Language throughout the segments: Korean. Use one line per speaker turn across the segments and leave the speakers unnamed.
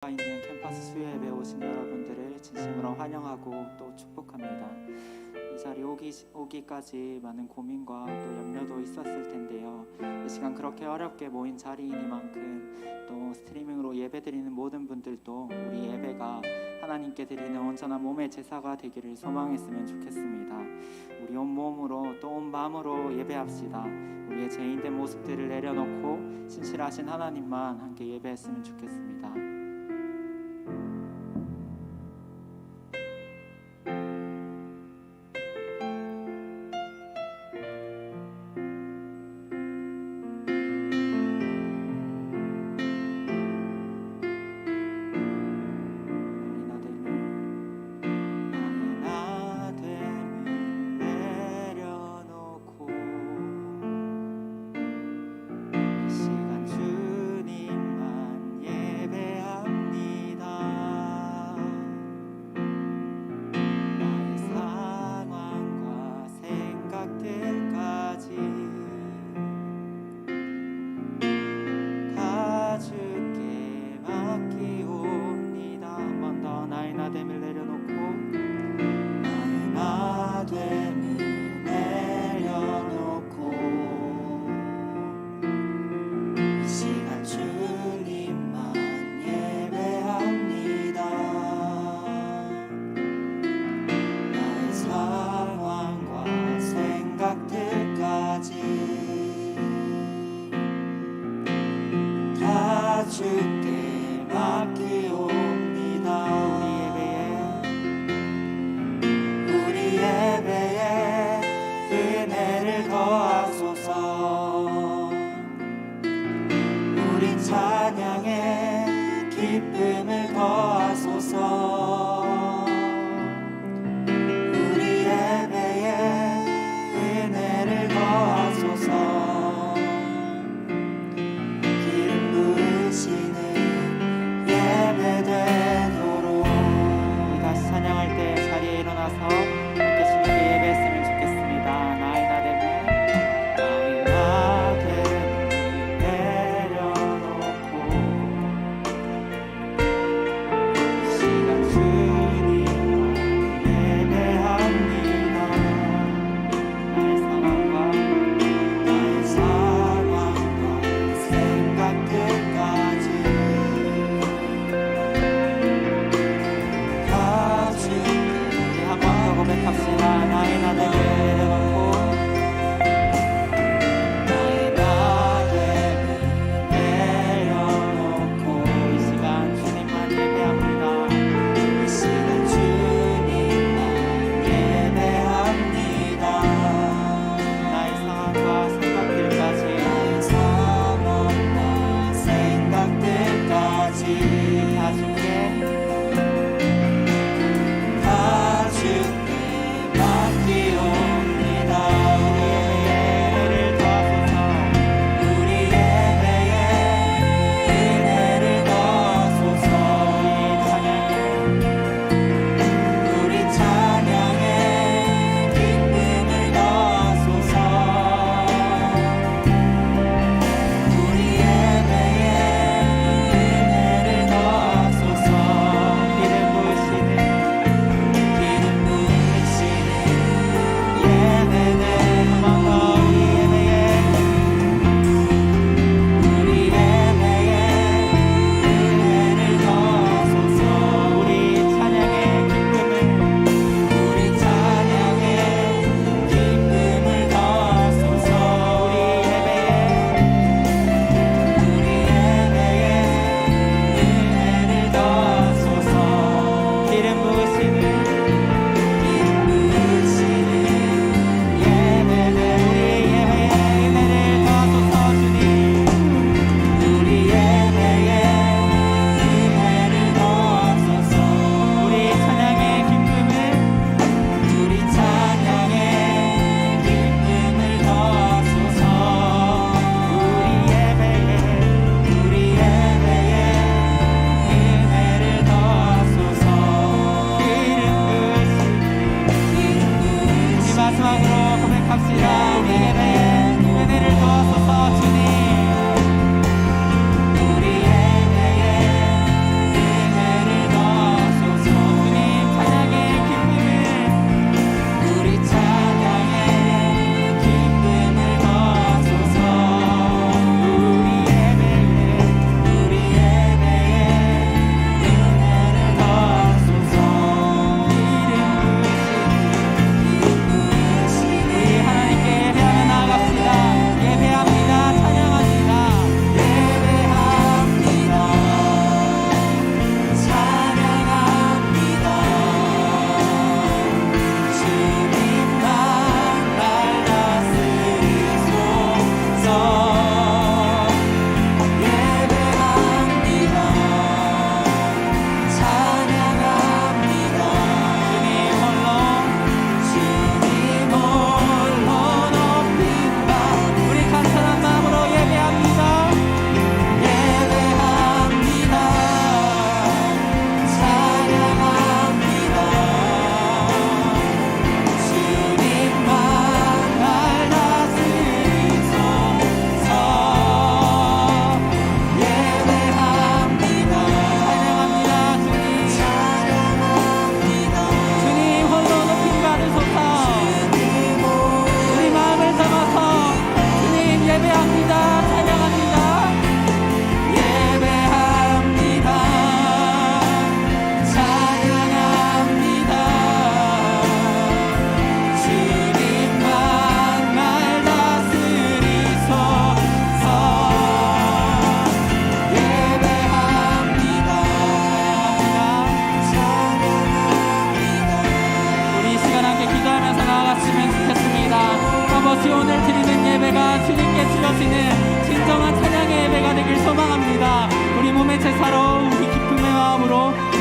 있는 캠퍼스 수요예배 오신 여러분들을 진심으로 환영하고 또 축복합니다. 이 자리에 오기까지 많은 고민과 또 염려도 있었을 텐데요. 이 시간 그렇게 어렵게 모인 자리이니만큼 또 스트리밍으로 예배드리는 모든 분들도 우리 예배가 하나님께 드리는 온전한 몸의 제사가 되기를 소망했으면 좋겠습니다. 우리 온 몸으로 또 온 마음으로 예배합시다. 우리의 죄인된 모습들을 내려놓고 신실하신 하나님만 함께 예배했으면 좋겠습니다.
주께 맡기옵니다. 우리 예배에 은혜를 더하소서. 우리 찬양에 기쁨을 더하소서. 우리 예배에 은혜를 더하소서.
찬양할 때 자리에 일어나서 함께 주님께 예배했으면 좋겠습니다. 나의 나됨을 내려놓고 이 시간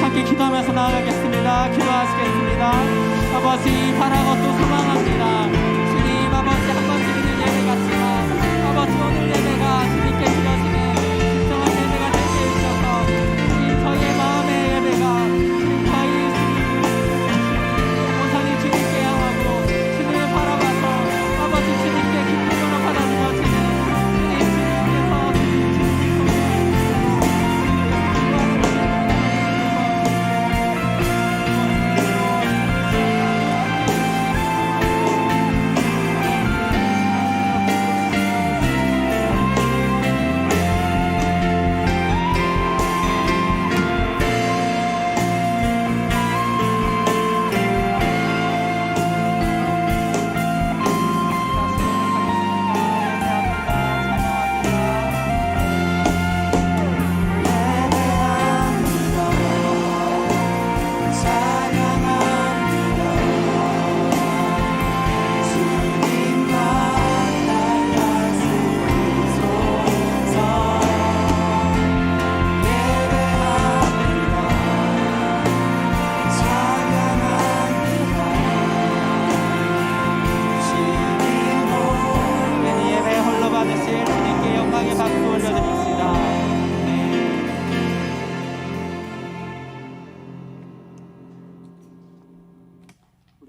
함께 기도하면서 나아가겠습니다. 기도하시겠습니다. 아버지 바라고 또 소망합니다. 주님 아버지 한 번 드리는 예배 같지만 아버지 오늘 예배가 주님께 드려지는 진정한 예배가 되게 해주셔서 주님 저희의 마음의 예배가 저희 온전히 주님께 향하고 주님을 바라봐서 아버지 주님께 기쁨으로 받아들여지는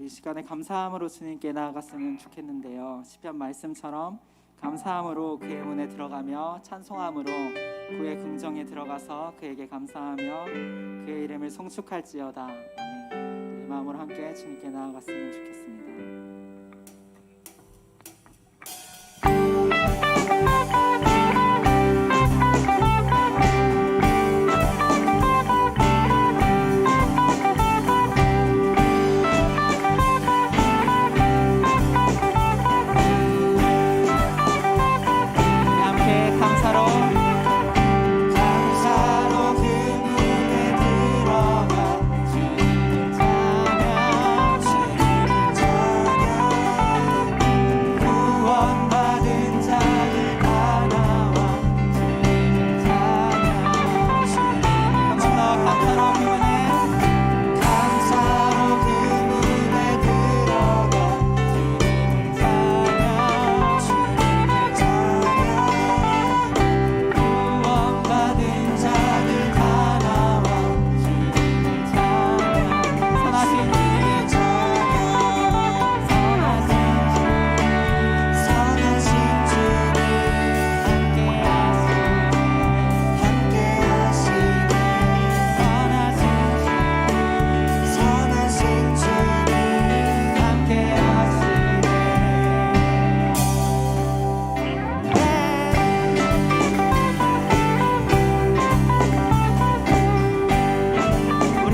시간에 감사함으로 주님께 나아갔으면 좋겠는데요. 시편 말씀처럼 감사함으로 그의 문에 들어가며 찬송함으로 그의 궁정에 들어가서 그에게 감사하며 그의 이름을 송축할지어다. 아멘. 이 마음으로 함께 주님께 나아갔으면 좋겠습니다.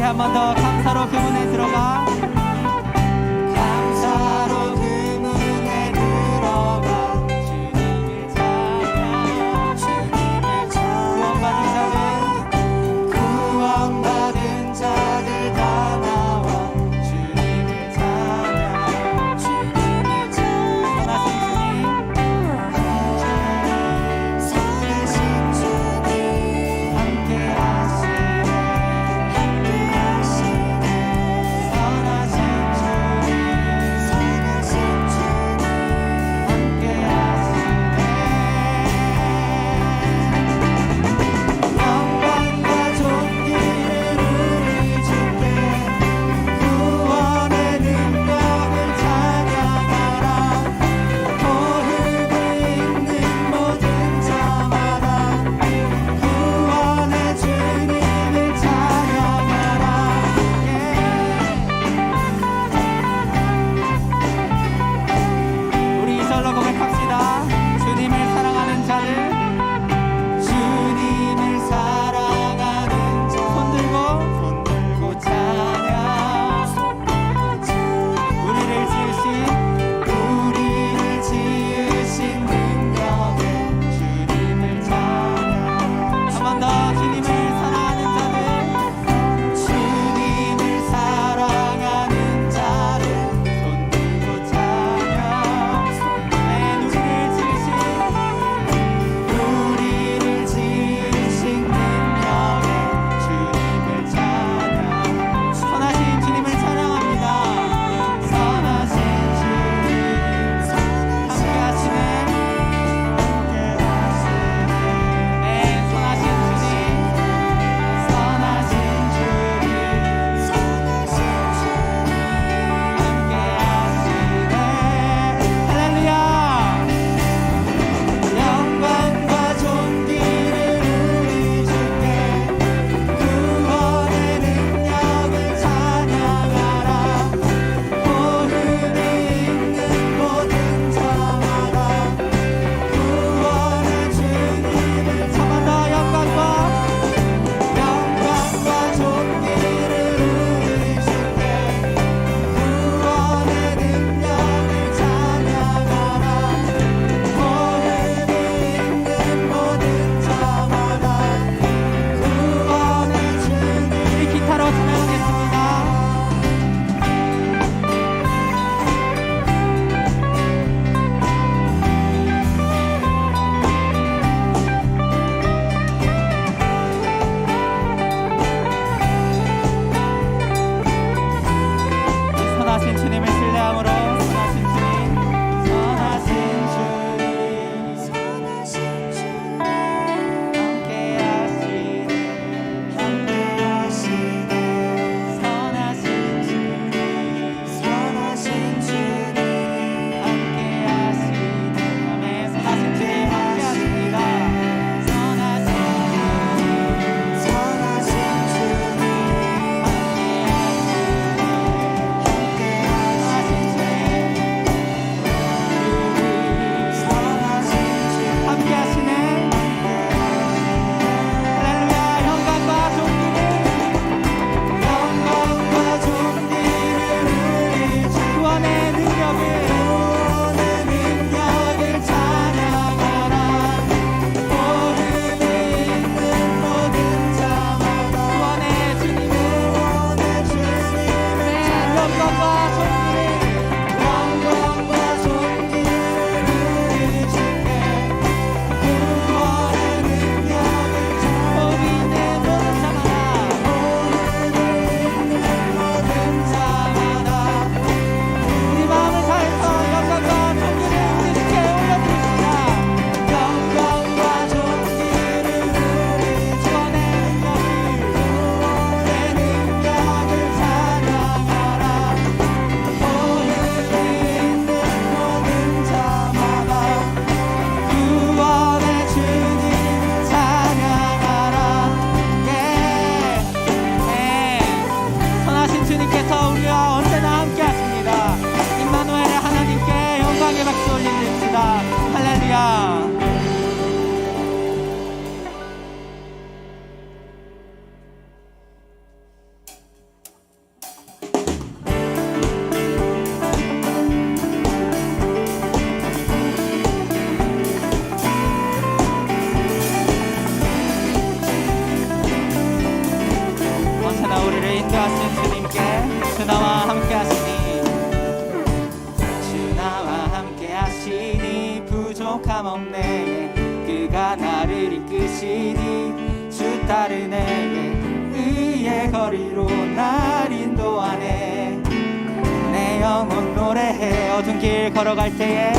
한 번 더 감사로 그 문에 들어가 감사로 그 문에 들어가 주님을 찬양 주님을 찬양 구원받은 자들 다 나와 주님을 찬양 주님을 찬양 선하신 주님 함께 하시네 선하신 언제나 우리를 인도하신 주님께 주 나와 함께 하시니 주 나와 함께 하시니 부족함 없네 그가 나를 이끄시니 주 따르네 의의 거리로 날 인도하네 내 영혼 노래해 어두운 길 걸어갈 때에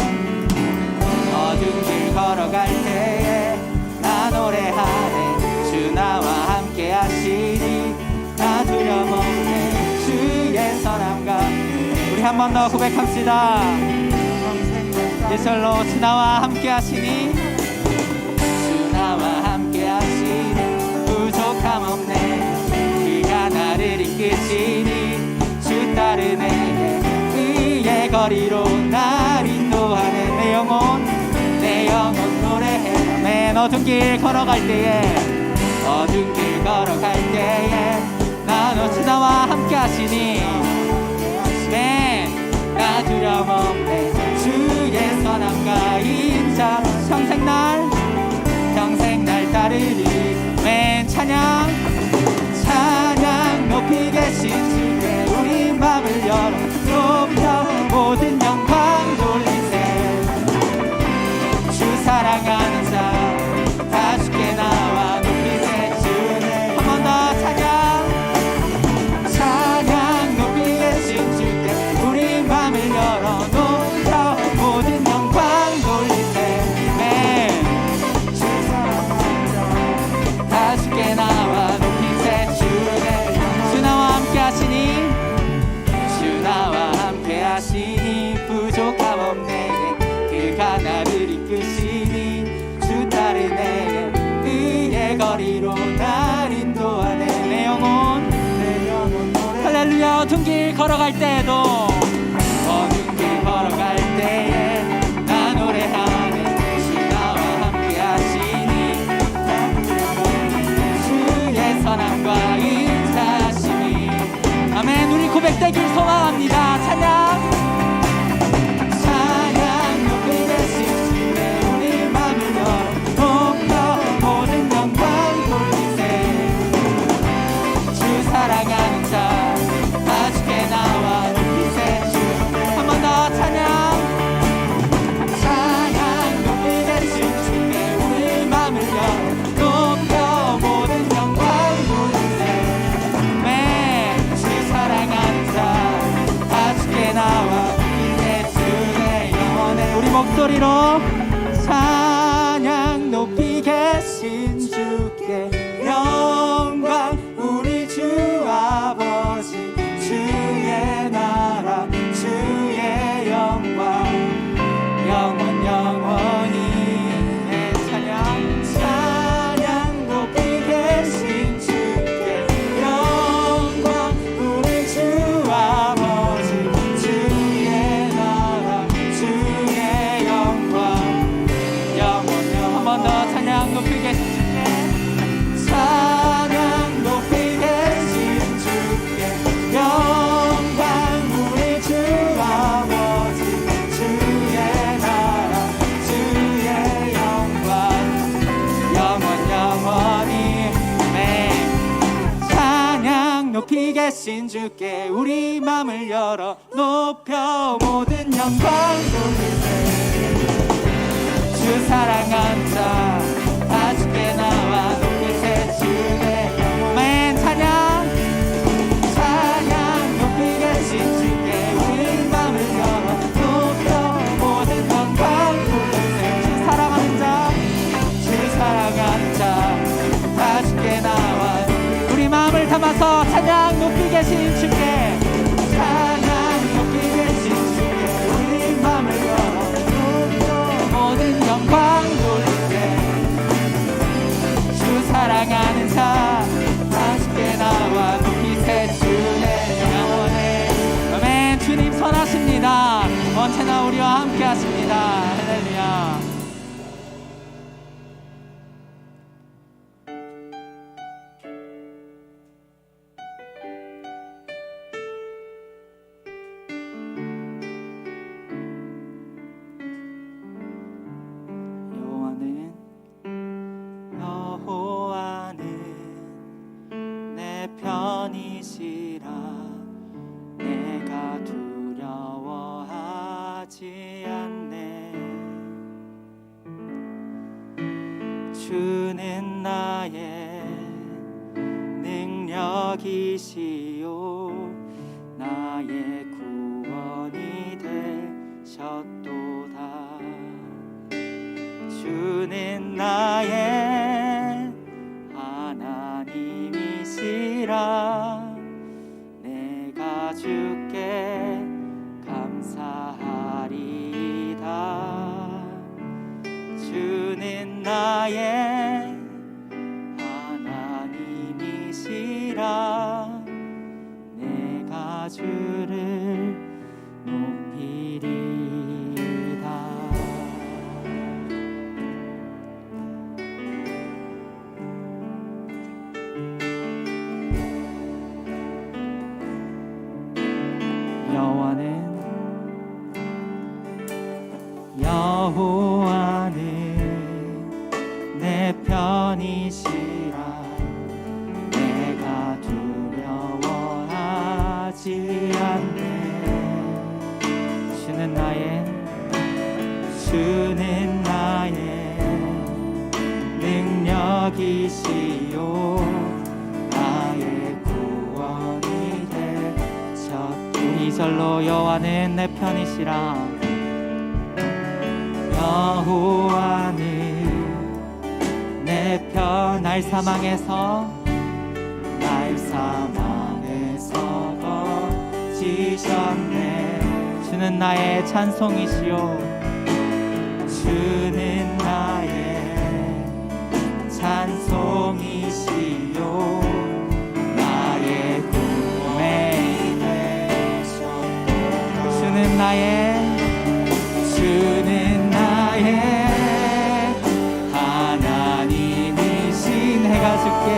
어두운 길 걸어갈 때에 나 노래하네 주 나와 함께 하시니 나 두려움 없네 주의 선함과 우리 한 번 더 고백합시다. 1절로 주 나와 함께 하시니 주 나와 함께 하시니 부족함 없네 그가 나를 이끄시니 주 따르네 의의 거리로 날 인도하네 내 영혼 노래해 맨 어두운 길 걸어갈 때에 어두운 길 걸어갈 때에 나 주 나와 함께 하시니 나 두려움 없네 주의 선함과 인자 평생 날 따르리 맨 찬양 높이 계신 주께 우리 맘을 열어 높여 모든 영광 돌리세 주 사랑하는 자 다 주께 나와 높이세 주네 한 번 더 찬양 높이 계신 주께 우리 맘을 열어 높여 모든 영광 돌리세 주 사랑하는 자 다 주께 나와 높이세 주네 주 나와 함께 하시니 주 나와 함께 하시니 부족함 없네 그가 나를 이끄시니 주 따르네 의의 거리로 날 인도하네 내 영혼 할렐루야 어두운 길 걸어갈 때에도 어두운 길 걸어갈 때에 나 노래하네 주 나와 함께 하시니 주의 선함과 인자하시니 아멘 우리 고백되길 소망합니다. 찬양 높이 계신 주에 우리 맘을 열어 높여 모든 영광 돌리세 주 사랑하는 자 다 주께 나와 높이세 주 한 번 더 찬양 높이 계신 주에 우리 맘을 열어 높여 모든 영광 돌리세 주 사랑하는 자 다 주께 나와 높이세 주의 영원해 우리 목소리로 찬양 높이 계신 주께 영광 우리 주 아버지 주의 나라 주의 영광 영원히 내 찬양 높이 계신 주께 영광 우리 주 아버지 주의 나라 주의 영광 한 번 더 찬양 높이 계신 주께 찬양 높이 계신 주께 영광 우리 주 아버지 주의 나라 주의 영광 영원히 찬양 높이 계신 주께 우리 맘을 열어 높여 모든 영광 돌리세 주 사랑한 자 다 주께 나와 높이세 주의 맨 찬양 높이 계신 주께 우리 맘을 열어 높여 모든 영광 돌리세 주 사랑하는 자 다 주께 나와 우리 마음을 담아서 찬양 높이 계신 주께 찬양 높이 계신 주께 우리 맘을 열어 모든 영광 돌리세 주 사랑하는 자 다 주께 나와 높이세 주의 영원해 아멘 주님 선하십니다. 언제나 우리와 함께 하십니다. 할렐루야. 여호와는 내 편 편이시라 내가 두려워하지 않네. 주는 나의 능력이시요 나의 구원이 되셨도다. 주는 나의 하나님이시라 내가 주께 감사하리이다. 주는 나의 하나님이시라 내가 주를 높이리이다. 여호와는 내 편이시라 내가 두려워하지 않네. 주는 나의 능력이시요 나의 구원이 되셨. 우리 2절로 여호와는 내 편이시라 여호와는 내 편 날 사망에서 거지셨네. 주는 나의 찬송이시요 주는 나의 찬송이시요 나의 구원이 되셨네. 주는 나의 하나님이신 내가 주께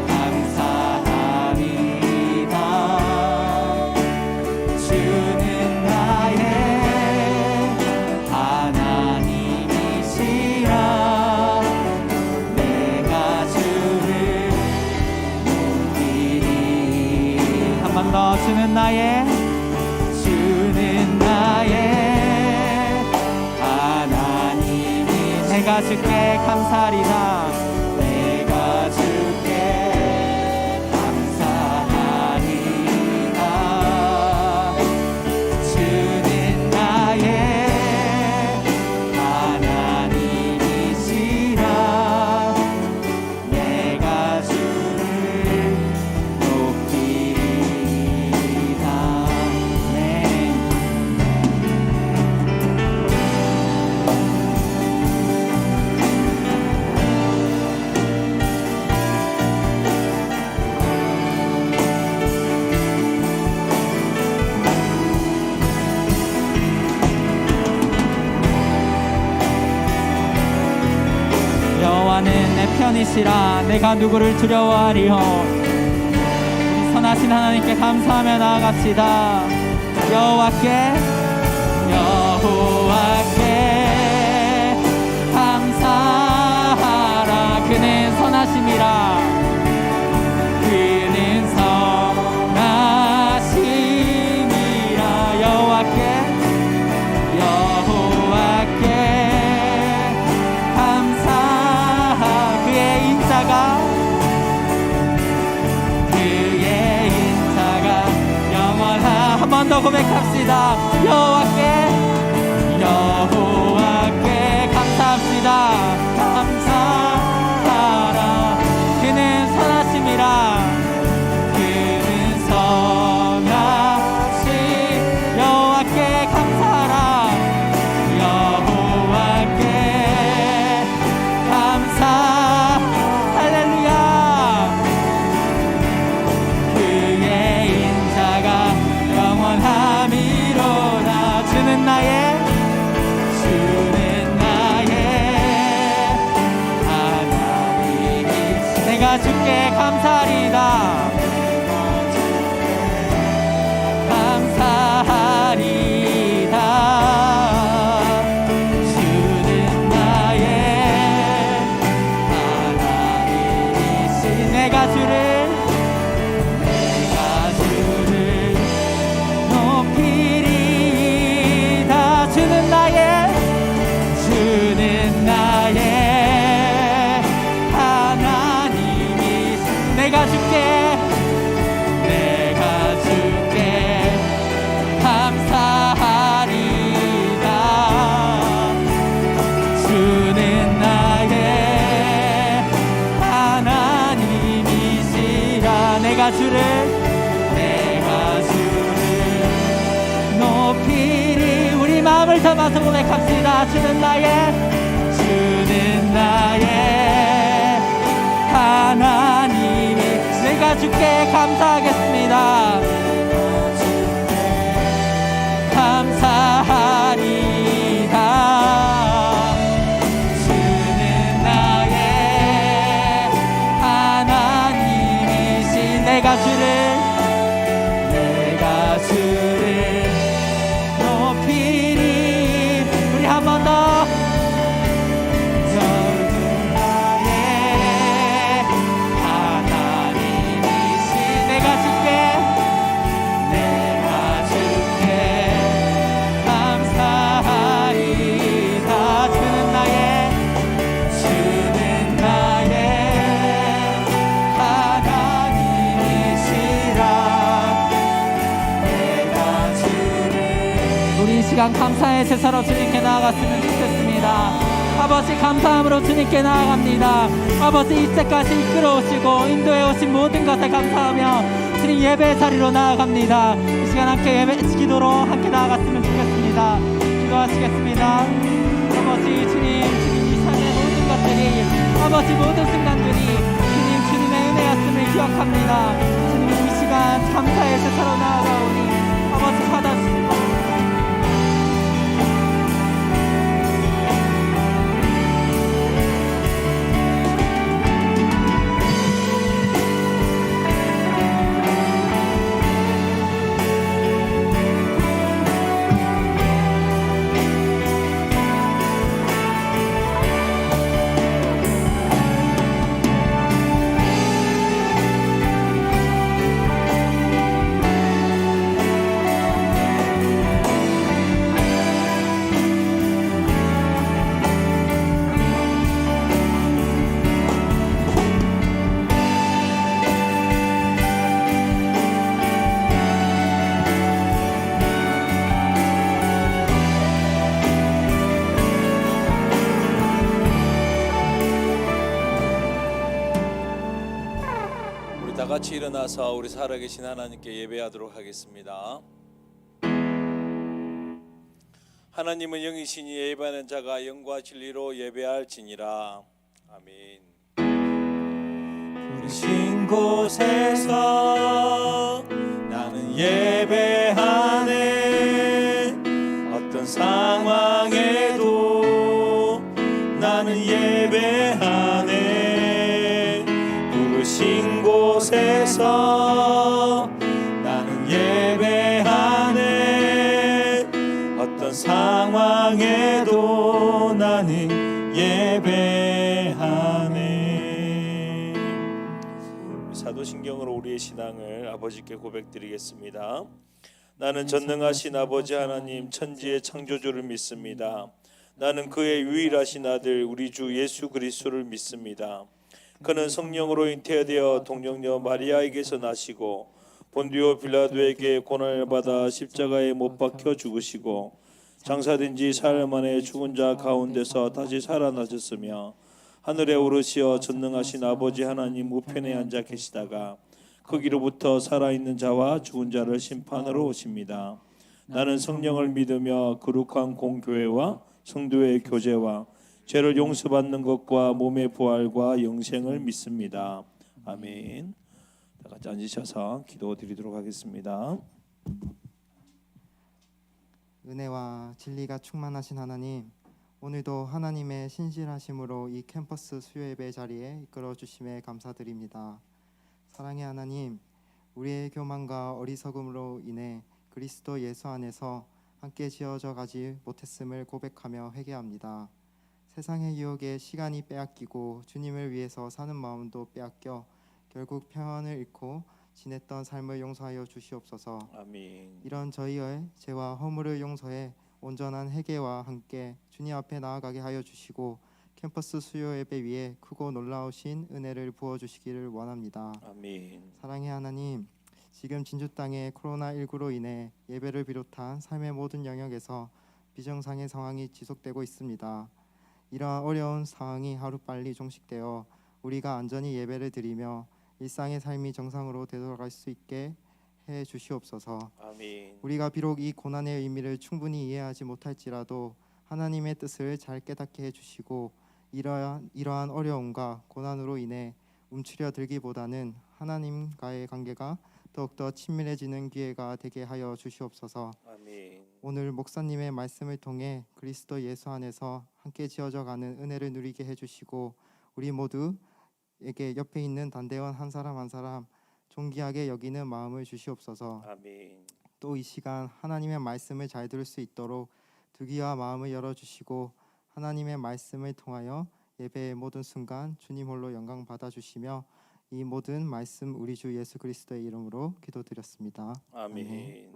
감사합니다. 주는 나의 하나님이시라 내가 주를 높이리. 한 번 더. 주는 나의 내가 주께 감사하리다. 내가 주께 감사하리다. 주는 나의 하나님이시라 내가 주를 높이리다. 네. 여호와는 내 편이시라 내가 누구를 두려워하리요. 우리 선하신 하나님께 감사하며 나아갑시다. 여호와께 감사하라. 그는 선하심이라 그는 선하심이라. 여호와께 그의 인자가 영원하. 한 번 더 고백합시다. 여호와께 감사합시다. 감사하라. 그는 선하심이라 그는 선하심. 여호와께 감사하라. 여호와께 감사. 할렐루야. 그의 인자가 영원함이로다. 주는 나의 하나님이시 내가 주께 감사하리이다. 감사하리이다. 주는 나의 하나님 내가 줄게 감사하리다. 주는 나의 하나님이시라. 내가 주를 높이리. 우리 마음을 담아서 고백합시다. 주는 나의 하나님이. 내가 주께 감사하겠습니다. 감사하리다. 주는 나의 하나님이신. 내가 주를 높이리. 우리 한 번 더. 시간 감사의 제사로 주님께 나아갔으면 좋겠습니다. 아버지 감사함으로 주님께 나아갑니다. 아버지 이때까지 이끌어오시고 인도해 오신 모든 것에 감사하며 주님 예배의 자리로 나아갑니다. 이 시간 함께 예배 기도로 함께 나아갔으면 좋겠습니다. 기도하시겠습니다. 아버지 주님 이 삶의 모든 것들이 아버지 모든 순간들이 주님의 은혜였음을 기억합니다. 주님 이 시간 감사의 제사로 나아가오니 아버지 받아주시고
다 같이 일어나서 우리 살아계신 하나님께 예배하도록 하겠습니다. 하나님은 영이시니 예배하는 자가 영과 진리로 예배할지니라. 아멘.
부르신 곳에서 나는 예배하네. 어떤 상황에도 나는 예배하네. 부르신 곳에서 나는 예배하네. 어떤 상황에도 나는 예배하네.
사도신경으로 우리의 신앙을 아버지께 고백드리겠습니다. 나는 전능하신 아버지 하나님 천지의 창조주를 믿습니다. 나는 그의 유일하신 아들 우리 주 예수 그리스도를 믿습니다. 그는 성령으로 잉태되어 동정녀 마리아에게서 나시고 본디오 빌라도에게 고난을 받아 십자가에 못 박혀 죽으시고 장사된 지 사흘 만에 죽은 자 가운데서 다시 살아나셨으며 하늘에 오르시어 전능하신 아버지 하나님 우편에 앉아 계시다가 거기로부터 살아있는 자와 죽은 자를 심판하러 오십니다. 나는 성령을 믿으며 거룩한 공교회와 성도의 교제와 죄를 용서받는 것과 몸의 부활과 영생을 믿습니다. 아멘. 다 같이 앉으셔서 기도드리도록 하겠습니다.
은혜와 진리가 충만하신 하나님, 오늘도 하나님의 신실하심으로 이 캠퍼스 수요예배 자리에 이끌어 주심에 감사드립니다. 사랑의 하나님, 우리의 교만과 어리석음으로 인해 그리스도 예수 안에서 함께 지어져 가지 못했음을 고백하며 회개합니다. 세상의 유혹에 시간이 빼앗기고 주님을 위해서 사는 마음도 빼앗겨 결국 평안을 잃고 지냈던 삶을 용서하여 주시옵소서.
아멘.
이런 저희의 죄와 허물을 용서해 온전한 회개와 함께 주님 앞에 나아가게 하여 주시고 캠퍼스 수요 예배 위에 크고 놀라우신 은혜를 부어 주시기를 원합니다.
아멘.
사랑의 하나님, 지금 진주 땅에 코로나19로 인해 예배를 비롯한 삶의 모든 영역에서 비정상의 상황이 지속되고 있습니다. 이러한 어려운 상황이 하루빨리 종식되어 우리가 안전히 예배를 드리며 일상의 삶이 정상으로 되돌아갈 수 있게 해 주시옵소서.
아멘.
우리가 비록 이 고난의 의미를 충분히 이해하지 못할지라도 하나님의 뜻을 잘 깨닫게 해 주시고 이러한 어려움과 고난으로 인해 움츠려 들기보다는 하나님과의 관계가 더욱더 친밀해지는 기회가 되게 하여 주시옵소서.
아멘.
오늘 목사님의 말씀을 통해 그리스도 예수 안에서 함께 지어져가는 은혜를 누리게 해주시고 우리 모두에게 옆에 있는 단대원 한 사람 한 사람 존귀하게 여기는 마음을 주시옵소서.
아멘.
또 이 시간 하나님의 말씀을 잘 들을 수 있도록 두 귀와 마음을 열어주시고 하나님의 말씀을 통하여 예배의 모든 순간 주님 홀로 영광 받아주시며 이 모든 말씀 우리 주 예수 그리스도의 이름으로 기도드렸습니다.
아멘.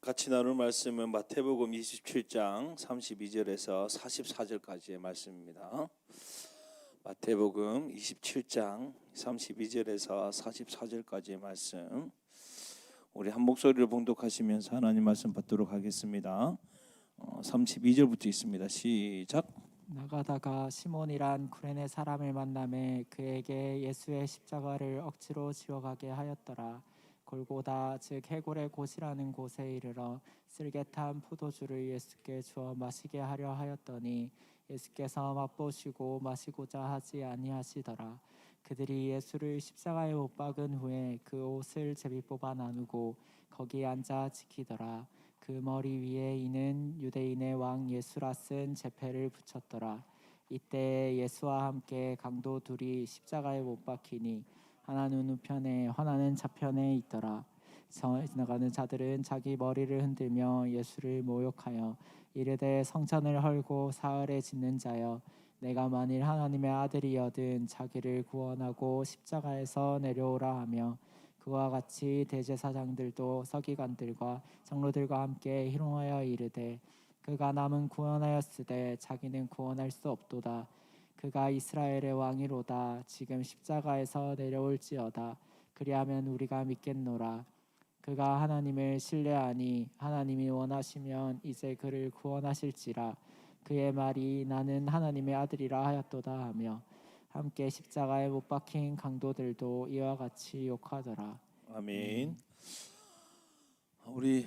같이 나눌 말씀은 마태복음 27장 32절에서 44절까지의 말씀입니다. 마태복음 27장 32절에서 44절까지의 말씀, 우리 한 목소리를 봉독하시면서 하나님 말씀 받도록 하겠습니다. 32절부터 있습니다. 시작.
나가다가 시몬이란 구레네 사람을 만나매 그에게 예수의 십자가를 억지로 지어가게 하였더라. 골고다 즉 해골의 곳이라는 곳에 이르러 쓸개탄 포도주를 예수께 주어 마시게 하려 하였더니 예수께서 맛보시고 마시고자 하지 아니하시더라. 그들이 예수를 십자가에 못 박은 후에 그 옷을 제비 뽑아 나누고 거기 앉아 지키더라. 그 머리 위에 이는 유대인의 왕 예수라 쓴 제패를 붙였더라. 이때 예수와 함께 강도 둘이 십자가에 못 박히니 하나는 우편에 하나는 좌편에 있더라. 지나가는 자들은 자기 머리를 흔들며 예수를 모욕하여 이르되 성전을 헐고 사흘에 짓는 자여 내가 만일 하나님의 아들이여든 자기를 구원하고 십자가에서 내려오라 하며 그와 같이 대제사장들도 서기관들과 장로들과 함께 희롱하여 이르되 그가 남은 구원하였으되 자기는 구원할 수 없도다. 그가 이스라엘의 왕이로다. 지금 십자가에서 내려올지어다. 그리하면 우리가 믿겠노라. 그가 하나님을 신뢰하니 하나님이 원하시면 이제 그를 구원하실지라. 그의 말이 나는 하나님의 아들이라 하였도다 하며 함께 십자가에 못 박힌 강도들도 이와 같이 욕하더라.
아멘. 우리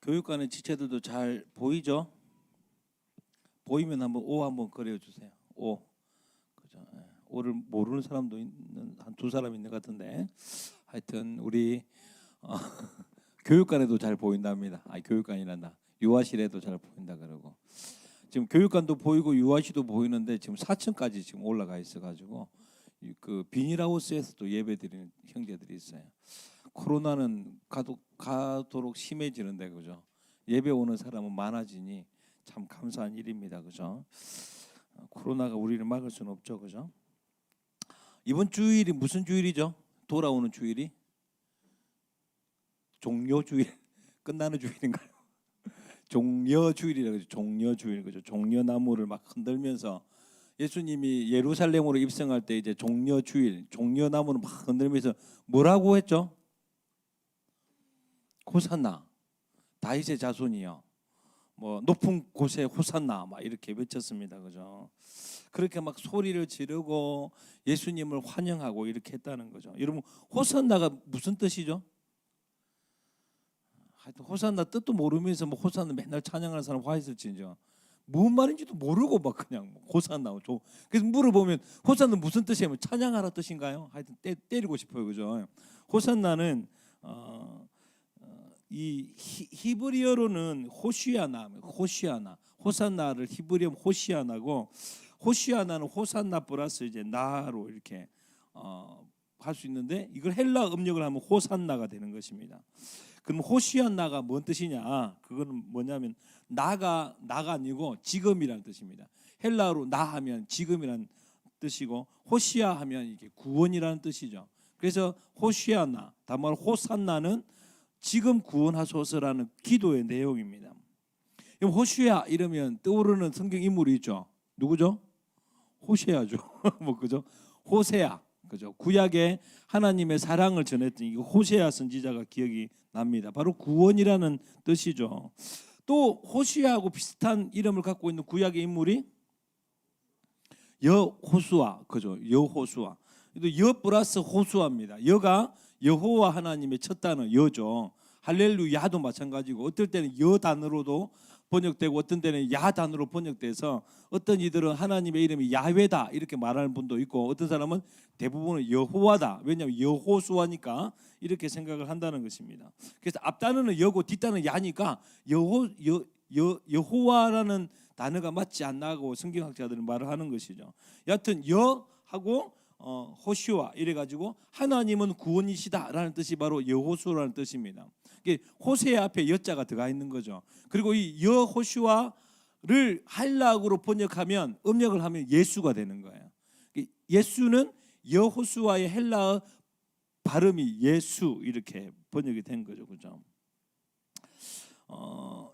교육관의 지체들도 잘 보이죠? 보이면 한번 오 한번 그려주세요. 오, 그죠? 예. 오를 모르는 사람도 있는 한 두 사람 있는 것 같은데, 하여튼 우리 교육관에도 잘 보인답니다. 교육관이란다. 유아실에도 잘 보인다 그러고 지금 교육관도 보이고 유아실도 보이는데 지금 4층까지 지금 올라가 있어가지고 그 비닐하우스에서도 예배드리는 형제들이 있어요. 코로나는 가도록 심해지는데 그죠? 예배 오는 사람은 많아지니 참 감사한 일입니다, 그죠? 코로나가 우리를 막을 수는 없죠, 그죠? 이번 주일이 무슨 주일이죠? 돌아오는 주일이 종료주일, 끝나는 주일인가요? 종려주일이라고 그러죠. 종려주일, 그죠? 종려나무를 막 흔들면서 예수님이 예루살렘으로 입성할 때 이제 종려주일, 종려나무를 막 흔들면서 뭐라고 했죠? 호산나, 다윗의 자손이요. 뭐 높은 곳에 호산나 막 이렇게 외쳤습니다, 그죠? 그렇게 막 소리를 지르고 예수님을 환영하고 이렇게 했다는 거죠. 여러분 호산나가 무슨 뜻이죠? 하여튼 호산나 뜻도 모르면서 뭐 호산나 맨날 찬양하는 사람 화 있을지죠. 무슨 말인지도 모르고 막 그냥 호산나. 그래서 물어보면 호산나 무슨 뜻이냐면 찬양하라 뜻인가요? 하여튼 때리고 싶어요, 그죠? 호산나는 이 히브리어로는 호시아나, 호산나를 히브리어 호시아나고, 호시아나는 호산나 플러스 이제 나로 이렇게 할 수 있는데 이걸 헬라 음력을 하면 호산나가 되는 것입니다. 그럼 호시아나가 뭔 뜻이냐? 그거는 뭐냐면 나가 아니고 지금이라는 뜻입니다. 헬라어로 나 하면 지금이라는 뜻이고 호시아 하면 이게 구원이라는 뜻이죠. 그래서 호시아나, 다만 호산나는 지금 구원하소서라는 기도의 내용입니다. 호시아 이러면 떠오르는 성경 인물이 있죠. 누구죠? 호세아죠. 뭐 그죠? 호세아, 그죠? 구약에 하나님의 사랑을 전했던 이 호세아 선지자가 기억이 납니다. 바로 구원이라는 뜻이죠. 또 호시아하고 비슷한 이름을 갖고 있는 구약의 인물이 여호수아, 그죠? 여호수아. 여 플러스 호수아입니다. 여가 여호와 하나님의 첫 단어 여죠. 할렐루야도 마찬가지고 어떨 때는 여 단어로도 번역되고 어떤 때는 야 단어로 번역돼서 어떤 이들은 하나님의 이름이 야훼다 이렇게 말하는 분도 있고 어떤 사람은 대부분은 여호와다. 왜냐하면 여호수아니까 이렇게 생각을 한다는 것입니다. 그래서 앞 단어는 여고 뒷 단어는 야니까 여호와라는 단어가 맞지 않나고 성경학자들은 말을 하는 것이죠. 여하튼 여하고 호시와 이래가지고 하나님은 구원이시다라는 뜻이 바로 여호수아라는 뜻입니다. 호세 앞에 여자가 들어가 있는 거죠. 그리고 이 여호시와를 할락으로 번역하면 음력을 하면 예수가 되는 거예요. 예수는 여호수아의 헬라어 발음이 예수 이렇게 번역이 된 거죠, 그죠?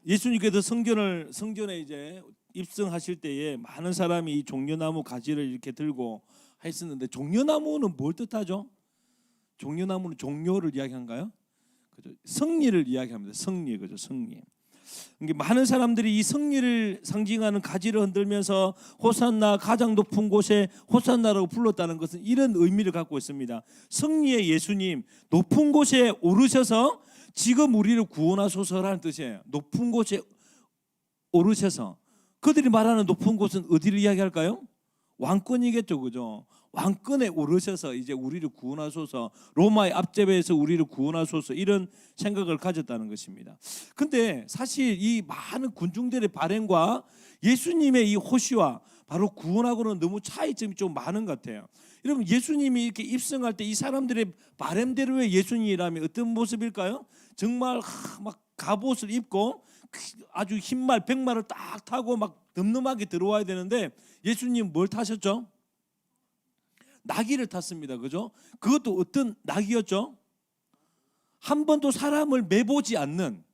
예수님께서 성전에 이제 입성하실 때에 많은 사람이 이 종려나무 가지를 이렇게 들고 했었는데 종려나무는 뭘 뜻하죠? 종려나무는 종료를 이야기한가요? 그죠? 승리를 이야기합니다. 승리, 그죠? 승리. 많은 사람들이 이 승리를 상징하는 가지를 흔들면서 호산나, 가장 높은 곳에 호산나라고 불렀다는 것은 이런 의미를 갖고 있습니다. 승리의 예수님, 높은 곳에 오르셔서 지금 우리를 구원하소서라는 뜻이에요. 높은 곳에 오르셔서. 그들이 말하는 높은 곳은 어디를 이야기할까요? 왕권이겠죠, 그죠? 왕권에 오르셔서 이제 우리를 구원하소서, 로마의 앞제배에서 우리를 구원하소서 이런 생각을 가졌다는 것입니다. 근데 사실 이 많은 군중들의 발행과 예수님의 이 호시와 바로 구원하고는 너무 차이점이 좀 많은 것 같아요. 여러분 예수님이 이렇게 입성할 때 이 사람들의 바램대로의 예수님이라면 어떤 모습일까요? 정말 막 갑옷을 입고 아주 흰말 백마를 딱 타고 막 늠름하게 들어와야 되는데 예수님 뭘 타셨죠? 나귀를 탔습니다. 그죠? 그것도 어떤 나귀였죠? 한 번도 사람을 매보지 않는,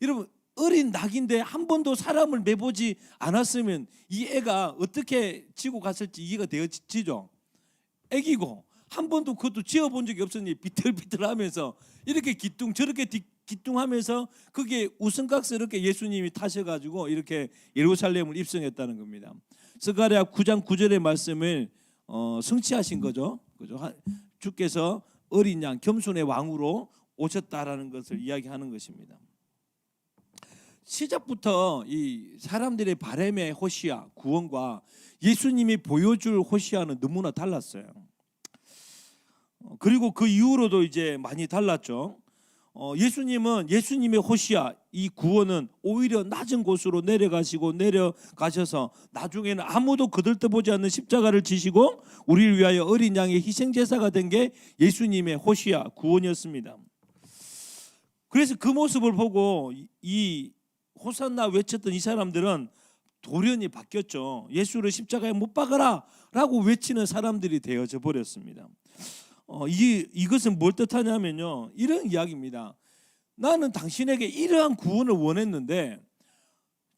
여러분 어린 낙인데 한 번도 사람을 매보지 않았으면 이 애가 어떻게 지고 갔을지 이해가 되어지죠. 애기고 한 번도 그것도 지어본 적이 없으니 비틀비틀하면서 이렇게 기뚱 저렇게 기뚱하면서 그게 우스꽝스럽게 예수님이 타셔가지고 이렇게 예루살렘을 입성했다는 겁니다. 스가랴 9장 9절의 말씀을 성취하신 거죠. 그죠? 주께서 어린 양 겸손의 왕으로 오셨다라는 것을 이야기하는 것입니다. 시작부터 이 사람들의 바람의 호시아 구원과 예수님이 보여줄 호시아는 너무나 달랐어요. 그리고 그 이후로도 이제 많이 달랐죠. 예수님은 예수님의 호시아 이 구원은 오히려 낮은 곳으로 내려가셔서 나중에는 아무도 거들떠보지 않는 십자가를 지시고 우리를 위하여 어린 양의 희생제사가 된 게 예수님의 호시아 구원이었습니다. 그래서 그 모습을 보고 이 호산나 외쳤던 이 사람들은 돌연히 바뀌었죠. 예수를 십자가에 못 박아라 라고 외치는 사람들이 되어져 버렸습니다. 이것은 뭘 뜻하냐면요, 이런 이야기입니다. 나는 당신에게 이러한 구원을 원했는데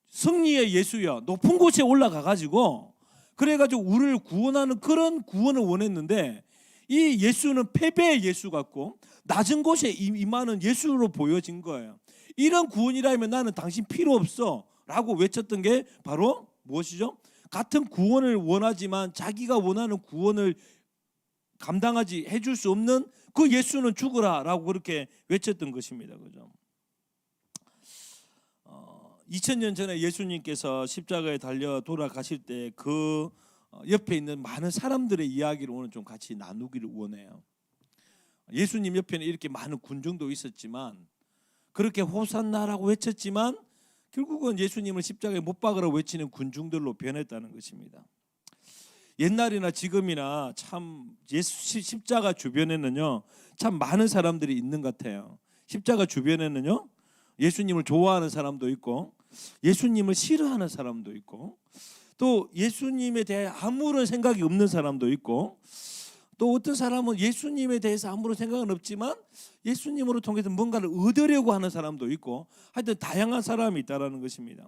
승리의 예수여 높은 곳에 올라가 가지고 그래가지고 우리를 구원하는 그런 구원을 원했는데 이 예수는 패배의 예수 같고 낮은 곳에 임하는 예수로 보여진 거예요. 이런 구원이라면 나는 당신 필요 없어 라고 외쳤던 게 바로 무엇이죠? 같은 구원을 원하지만 자기가 원하는 구원을 감당하지 해줄 수 없는 그 예수는 죽으라 라고 그렇게 외쳤던 것입니다. 그죠? 2000년 전에 예수님께서 십자가에 달려 돌아가실 때 그 옆에 있는 많은 사람들의 이야기를 오늘 좀 같이 나누기를 원해요. 예수님 옆에는 이렇게 많은 군중도 있었지만 그렇게 호산나라고 외쳤지만 결국은 예수님을 십자가에 못 박으라고 외치는 군중들로 변했다는 것입니다. 옛날이나 지금이나 참 십자가 주변에는요 참 많은 사람들이 있는 것 같아요. 십자가 주변에는요 예수님을 좋아하는 사람도 있고 예수님을 싫어하는 사람도 있고 또 예수님에 대해 아무런 생각이 없는 사람도 있고 또 어떤 사람은 예수님에 대해서 아무런 생각은 없지만 예수님으로 통해서 뭔가를 얻으려고 하는 사람도 있고 하여튼 다양한 사람이 있다라는 것입니다.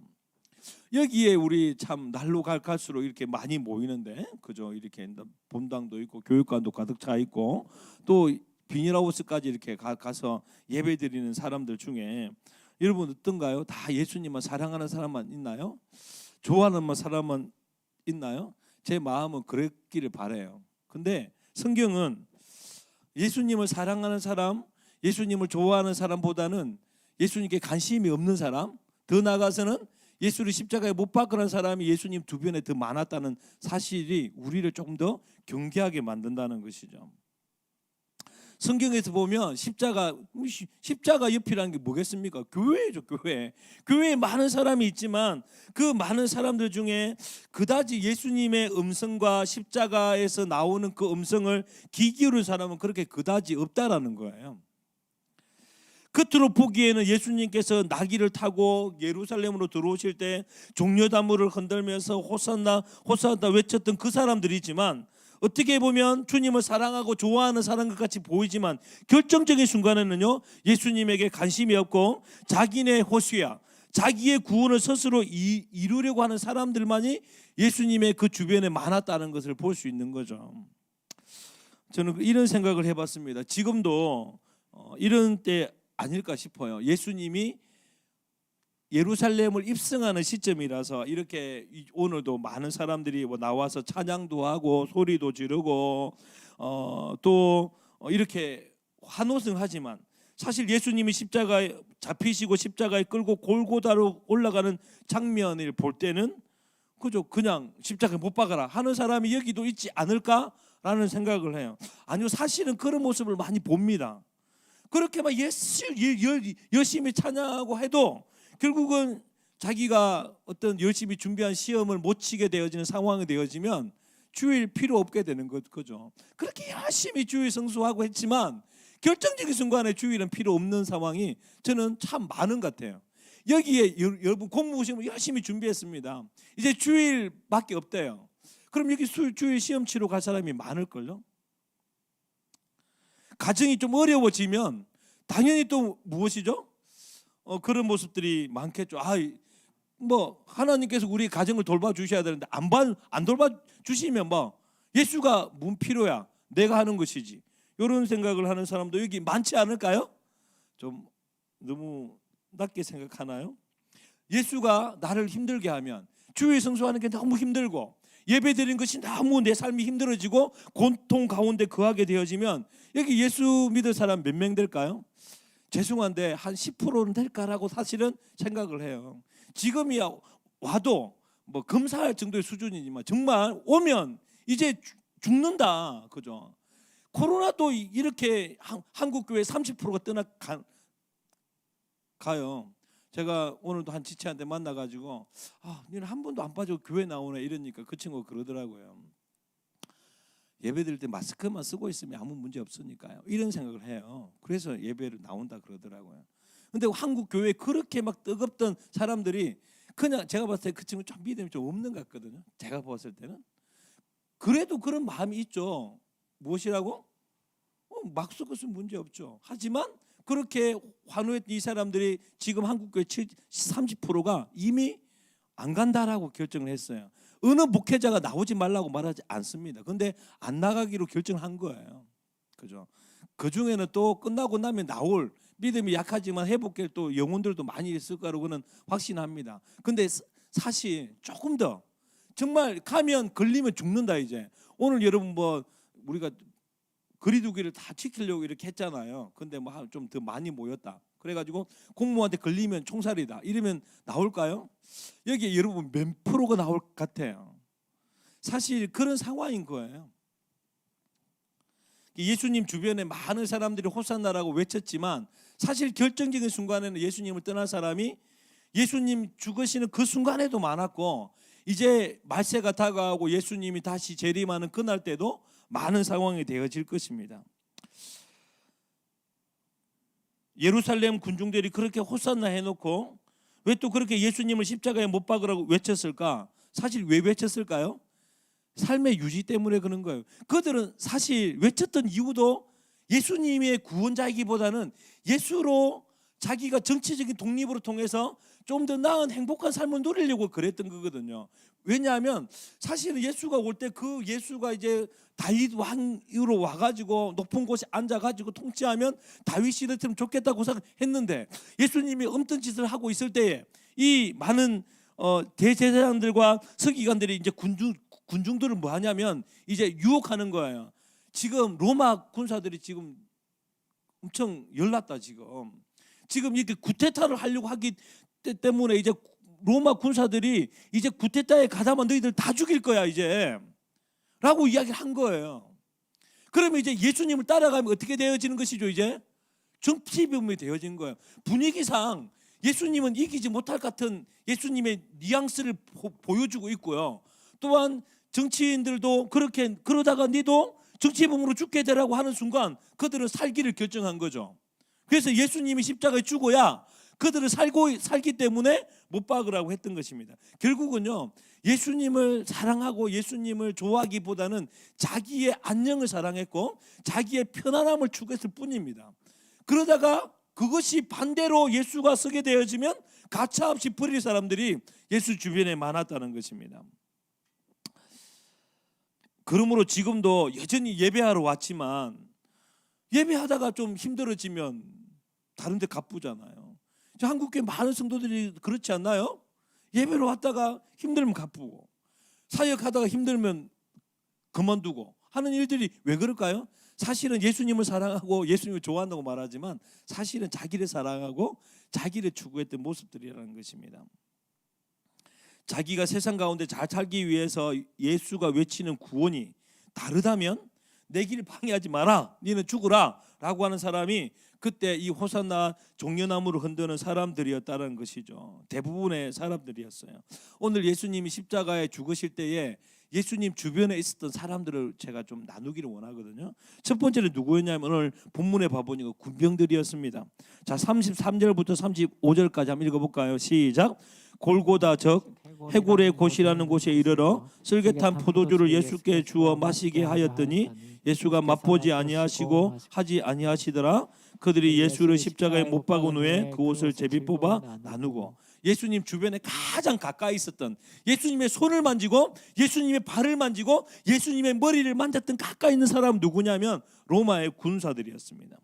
여기에 우리 참 날로 갈수록 이렇게 많이 모이는데 그죠? 이렇게 본당도 있고 교육관도 가득 차 있고 또 비닐하우스까지 이렇게 가서 예배드리는 사람들 중에 여러분 어떤가요? 다 예수님만 사랑하는 사람만 있나요? 좋아하는 사람만 있나요? 제 마음은 그랬기를 바라요. 근데 성경은 예수님을 사랑하는 사람, 예수님을 좋아하는 사람보다는 예수님께 관심이 없는 사람, 더 나아가서는 예수를 십자가에 못 박으라는 사람이 예수님 주변에 더 많았다는 사실이 우리를 조금 더 경계하게 만든다는 것이죠. 성경에서 보면 십자가 옆이라는 게 뭐겠습니까? 교회죠, 교회. 교회에 많은 사람이 있지만 그 많은 사람들 중에 그다지 예수님의 음성과 십자가에서 나오는 그 음성을 귀 기울인 사람은 그렇게 그다지 없다라는 거예요. 겉으로 보기에는 예수님께서 나귀를 타고 예루살렘으로 들어오실 때 종려나무를 흔들면서 호산나 호산나 외쳤던 그 사람들이지만 어떻게 보면 주님을 사랑하고 좋아하는 사람 것 같이 보이지만 결정적인 순간에는요 예수님에게 관심이 없고 자기네 호수야 자기의 구원을 스스로 이루려고 하는 사람들만이 예수님의 그 주변에 많았다는 것을 볼 수 있는 거죠. 저는 이런 생각을 해봤습니다. 지금도 이런 때 아닐까 싶어요. 예수님이 예루살렘을 입성하는 시점이라서 이렇게 오늘도 많은 사람들이 나와서 찬양도 하고 소리도 지르고 또 이렇게 환호성하지만 사실 예수님이 십자가에 잡히시고 십자가에 끌고 골고다로 올라가는 장면을 볼 때는 그죠 그냥 십자가에 못 박아라 하는 사람이 여기도 있지 않을까라는 생각을 해요. 아니요, 사실은 그런 모습을 많이 봅니다. 그렇게 막 열심히 찬양하고 해도 결국은 자기가 어떤 열심히 준비한 시험을 못 치게 되어지는 상황이 되어지면 주일 필요 없게 되는 거죠. 그렇게 열심히 주일 성수하고 했지만 결정적인 순간에 주일은 필요 없는 상황이 저는 참 많은 것 같아요. 여기에 여러분 공부 시험을 열심히 준비했습니다. 이제 주일밖에 없대요. 그럼 여기 주일 시험 치러 갈 사람이 많을걸요? 가정이 좀 어려워지면 당연히 또 무엇이죠? 그런 모습들이 많겠죠. 뭐 하나님께서 우리 가정을 돌봐주셔야 되는데 안 돌봐주시면 뭐 예수가 뭔 필요야? 내가 하는 것이지. 이런 생각을 하는 사람도 여기 많지 않을까요? 좀 너무 낮게 생각하나요? 예수가 나를 힘들게 하면 주일 성수하는 게 너무 힘들고 예배 드리는 것이 너무 내 삶이 힘들어지고 고통 가운데 거하게 되어지면 여기 예수 믿을 사람 몇 명 될까요? 죄송한데 한 10%는 될까라고 사실은 생각을 해요. 지금이야 와도 뭐 검사할 정도의 수준이지만 정말 오면 이제 죽는다. 그죠? 코로나도 이렇게 한국 교회 30%가 가요. 제가 오늘도 한 지체한테 만나가지고 너는 한 번도 안 빠지고 교회 나오네 이러니까 그 친구가 그러더라고요. 예배 드릴 때 마스크만 쓰고 있으면 아무 문제 없으니까요. 이런 생각을 해요. 그래서 예배를 나온다 그러더라고요. 근데 한국 교회에 그렇게 막 뜨겁던 사람들이 그냥 제가 봤을 때 그 친구 좀 믿음이 좀 없는 것 같거든요. 제가 봤을 때는. 그래도 그런 마음이 있죠. 무엇이라고? 막 섞었으면 문제 없죠. 하지만 그렇게 환호했던 이 사람들이 지금 한국교회 30%가 이미 안 간다라고 결정을 했어요. 어느 목회자가 나오지 말라고 말하지 않습니다. 그런데 안 나가기로 결정한 거예요. 그죠? 그 중에는 또 끝나고 나면 나올 믿음이 약하지만 회복될 또 영혼들도 많이 있을 거라고는 확신합니다. 근데 사실 조금 더 정말 가면 걸리면 죽는다 이제. 오늘 여러분 뭐 우리가 거리두기를 다 지키려고 이렇게 했잖아요. 근데 뭐 좀 더 많이 모였다. 그래가지고 공무원한테 걸리면 총살이다. 이러면 나올까요? 여기 여러분 몇 프로가 나올 것 같아요. 사실 그런 상황인 거예요. 예수님 주변에 많은 사람들이 호산나라고 외쳤지만 사실 결정적인 순간에는 예수님을 떠날 사람이 예수님 죽으시는 그 순간에도 많았고 이제 말세가 다가오고 예수님이 다시 재림하는 그날 때도 많은 상황이 되어질 것입니다. 예루살렘 군중들이 그렇게 호산나 해놓고 왜 또 그렇게 예수님을 십자가에 못 박으라고 외쳤을까? 사실 왜 외쳤을까요? 삶의 유지 때문에 그런 거예요. 그들은 사실 외쳤던 이유도 예수님의 구원자이기보다는 예수로 자기가 정치적인 독립으로 통해서 좀 더 나은 행복한 삶을 누리려고 그랬던 거거든요. 왜냐하면 사실은 예수가 올 때 그 예수가 이제 다윗 왕으로 와가지고 높은 곳에 앉아가지고 통치하면 다윗 시대처럼 좋겠다고 생각했는데 예수님이 엄떤 짓을 하고 있을 때에 이 많은 대제사장들과 서기관들이 이제 군중들을 뭐 하냐면 이제 유혹하는 거예요. 지금 로마 군사들이 지금 엄청 열났다 지금 이렇게 구테타를 하려고 하기 때문에 이제 로마 군사들이 이제 구테타에 가담한 너희들 다 죽일 거야 이제 라고 이야기를 한 거예요. 그러면 이제 예수님을 따라가면 어떻게 되어지는 것이죠? 이제 정치범이 되어진 거예요. 분위기상 예수님은 이기지 못할 것 같은 예수님의 뉘앙스를 보여주고 있고요. 또한 정치인들도 그렇게 그러다가 니도 정치범으로 죽게 되라고 하는 순간 그들은 살기를 결정한 거죠. 그래서 예수님이 십자가에 죽어야 그들은 살기 때문에 못 박으라고 했던 것입니다. 결국은요 예수님을 사랑하고 예수님을 좋아하기보다는 자기의 안녕을 사랑했고 자기의 편안함을 추구했을 뿐입니다. 그러다가 그것이 반대로 예수가 서게 되어지면 가차없이 버릴 사람들이 예수 주변에 많았다는 것입니다. 그러므로 지금도 여전히 예배하러 왔지만 예배하다가 좀 힘들어지면 다른 데 가쁘잖아요. 한국교회 많은 성도들이 그렇지 않나요? 예배로 왔다가 힘들면 가쁘고 사역하다가 힘들면 그만두고 하는 일들이 왜 그럴까요? 사실은 예수님을 사랑하고 예수님을 좋아한다고 말하지만 사실은 자기를 사랑하고 자기를 추구했던 모습들이라는 것입니다. 자기가 세상 가운데 잘 살기 위해서 예수가 외치는 구원이 다르다면 내 길 방해하지 마라, 너는 죽으라 라고 하는 사람이 그때 이 호산나 종려나무를 흔드는 사람들이었다는 것이죠. 대부분의 사람들이었어요. 오늘 예수님이 십자가에 죽으실 때에 예수님 주변에 있었던 사람들을 제가 좀 나누기를 원하거든요. 첫 번째는 누구였냐면 오늘 본문에 봐보니까 군병들이었습니다. 자, 33절부터 35절까지 한번 읽어볼까요? 시작. 골고다 적 해골의 곳이라는 곳에 이르러 쓸개탄 포도주를 예수께 주어 마시게 하였더니 예수가 맛보지 아니하시고 하지 아니하시더라. 그들이 예수를 십자가에 못 박은 후에 그 옷을 제비 뽑아 나누고, 예수님 주변에 가장 가까이 있었던, 예수님의 손을 만지고 예수님의 발을 만지고 예수님의 머리를 만졌던 가까이 있는 사람은 누구냐면 로마의 군사들이었습니다.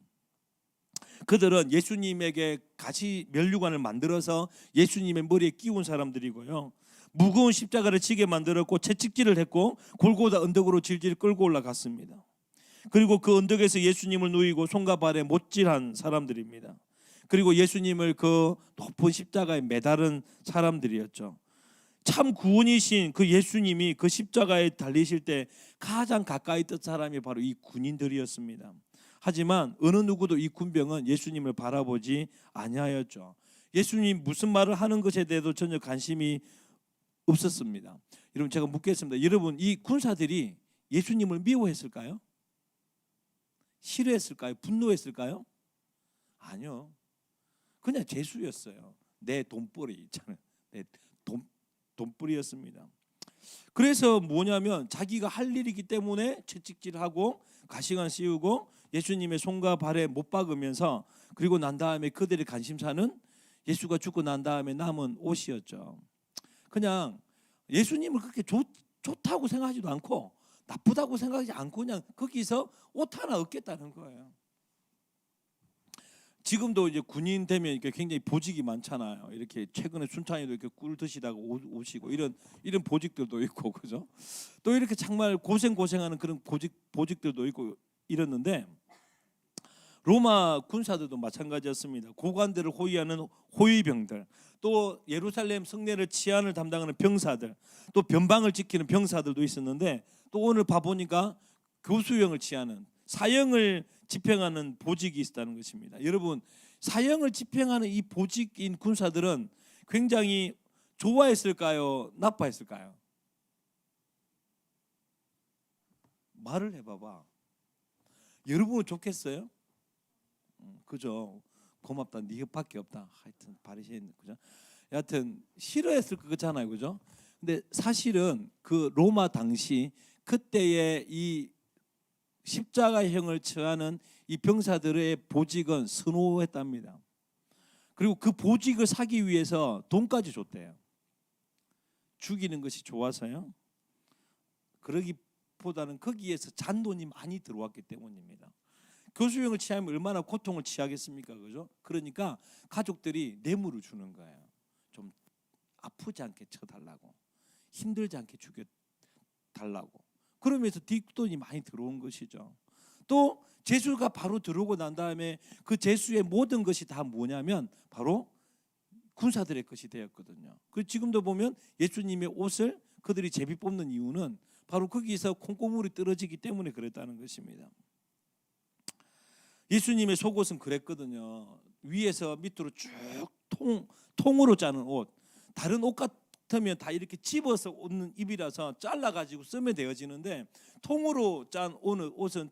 그들은 예수님에게 가시 면류관을 만들어서 예수님의 머리에 끼운 사람들이고요, 무거운 십자가를 지게 만들었고 채찍질을 했고 골고다 언덕으로 질질 끌고 올라갔습니다. 그리고 그 언덕에서 예수님을 누이고 손과 발에 못질한 사람들입니다. 그리고 예수님을 그 높은 십자가에 매달은 사람들이었죠. 참 구원이신 그 예수님이 그 십자가에 달리실 때 가장 가까이 있던 사람이 바로 이 군인들이었습니다. 하지만 어느 누구도 이 군병은 예수님을 바라보지 아니하였죠. 예수님 무슨 말을 하는 것에 대해서 전혀 관심이 없었습니다. 여러분, 제가 묻겠습니다. 여러분, 이 군사들이 예수님을 미워했을까요? 싫어했을까요? 분노했을까요? 아니요. 그냥 죄수였어요. 내 돈벌이 있잖아요. 내 돈벌이였습니다. 그래서 뭐냐면 자기가 할 일이기 때문에 채찍질하고 가시관 씌우고 예수님의 손과 발에 못 박으면서, 그리고 난 다음에 그들의 관심사는 예수가 죽고 난 다음에 남은 옷이었죠. 그냥 예수님을 그렇게 좋다고 생각하지도 않고 나쁘다고 생각하지 않고 그냥 거기서 옷 하나 얻겠다는 거예요. 지금도 이제 군인 되면 이렇게 굉장히 보직이 많잖아요. 이렇게 최근에 순찬이도 이렇게 꿀 드시다가 오시고 이런 보직들도 있고, 그죠? 또 이렇게 정말 고생하는 그런 보직들도 있고 이랬는데, 로마 군사들도 마찬가지였습니다. 고관들을 호위하는 호위병들, 또 예루살렘 성내를 치안을 담당하는 병사들, 또 변방을 지키는 병사들도 있었는데, 또 오늘 봐보니까 교수형을 취하는, 사형을 집행하는 보직이 있었다는 것입니다. 여러분, 사형을 집행하는 이 보직인 군사들은 굉장히 좋아했을까요? 나빠했을까요? 말을 해봐봐. 여러분은 좋겠어요? 그죠? 고맙다. 네밖에 없다. 하여튼 바리새인, 그죠? 여하튼 싫어했을 거잖아요, 그죠? 근데 사실은 그 로마 당시 그때의 이 십자가형을 처하는 이 병사들의 보직은 선호했답니다. 그리고 그 보직을 사기 위해서 돈까지 줬대요. 죽이는 것이 좋아서요? 그러기보다는 거기에서 잔돈이 많이 들어왔기 때문입니다. 교수형을 취하면 얼마나 고통을 취하겠습니까, 그죠? 그러니까 가족들이 뇌물을 주는 거예요. 좀 아프지 않게 쳐달라고, 힘들지 않게 죽여달라고. 그러면서 뒷돈이 많이 들어온 것이죠. 또 제수가 바로 들어오고 난 다음에 그 제수의 모든 것이 다 뭐냐면 바로 군사들의 것이 되었거든요. 그 지금도 보면 예수님의 옷을 그들이 제비 뽑는 이유는 바로 거기서 콩고물이 떨어지기 때문에 그랬다는 것입니다. 예수님의 속옷은 그랬거든요. 위에서 밑으로 쭉 통으로 짜는 옷. 다른 옷 같으면 다 이렇게 집어서 옷는 입이라서 잘라가지고 쓰면 되어지는데, 통으로 짠 옷은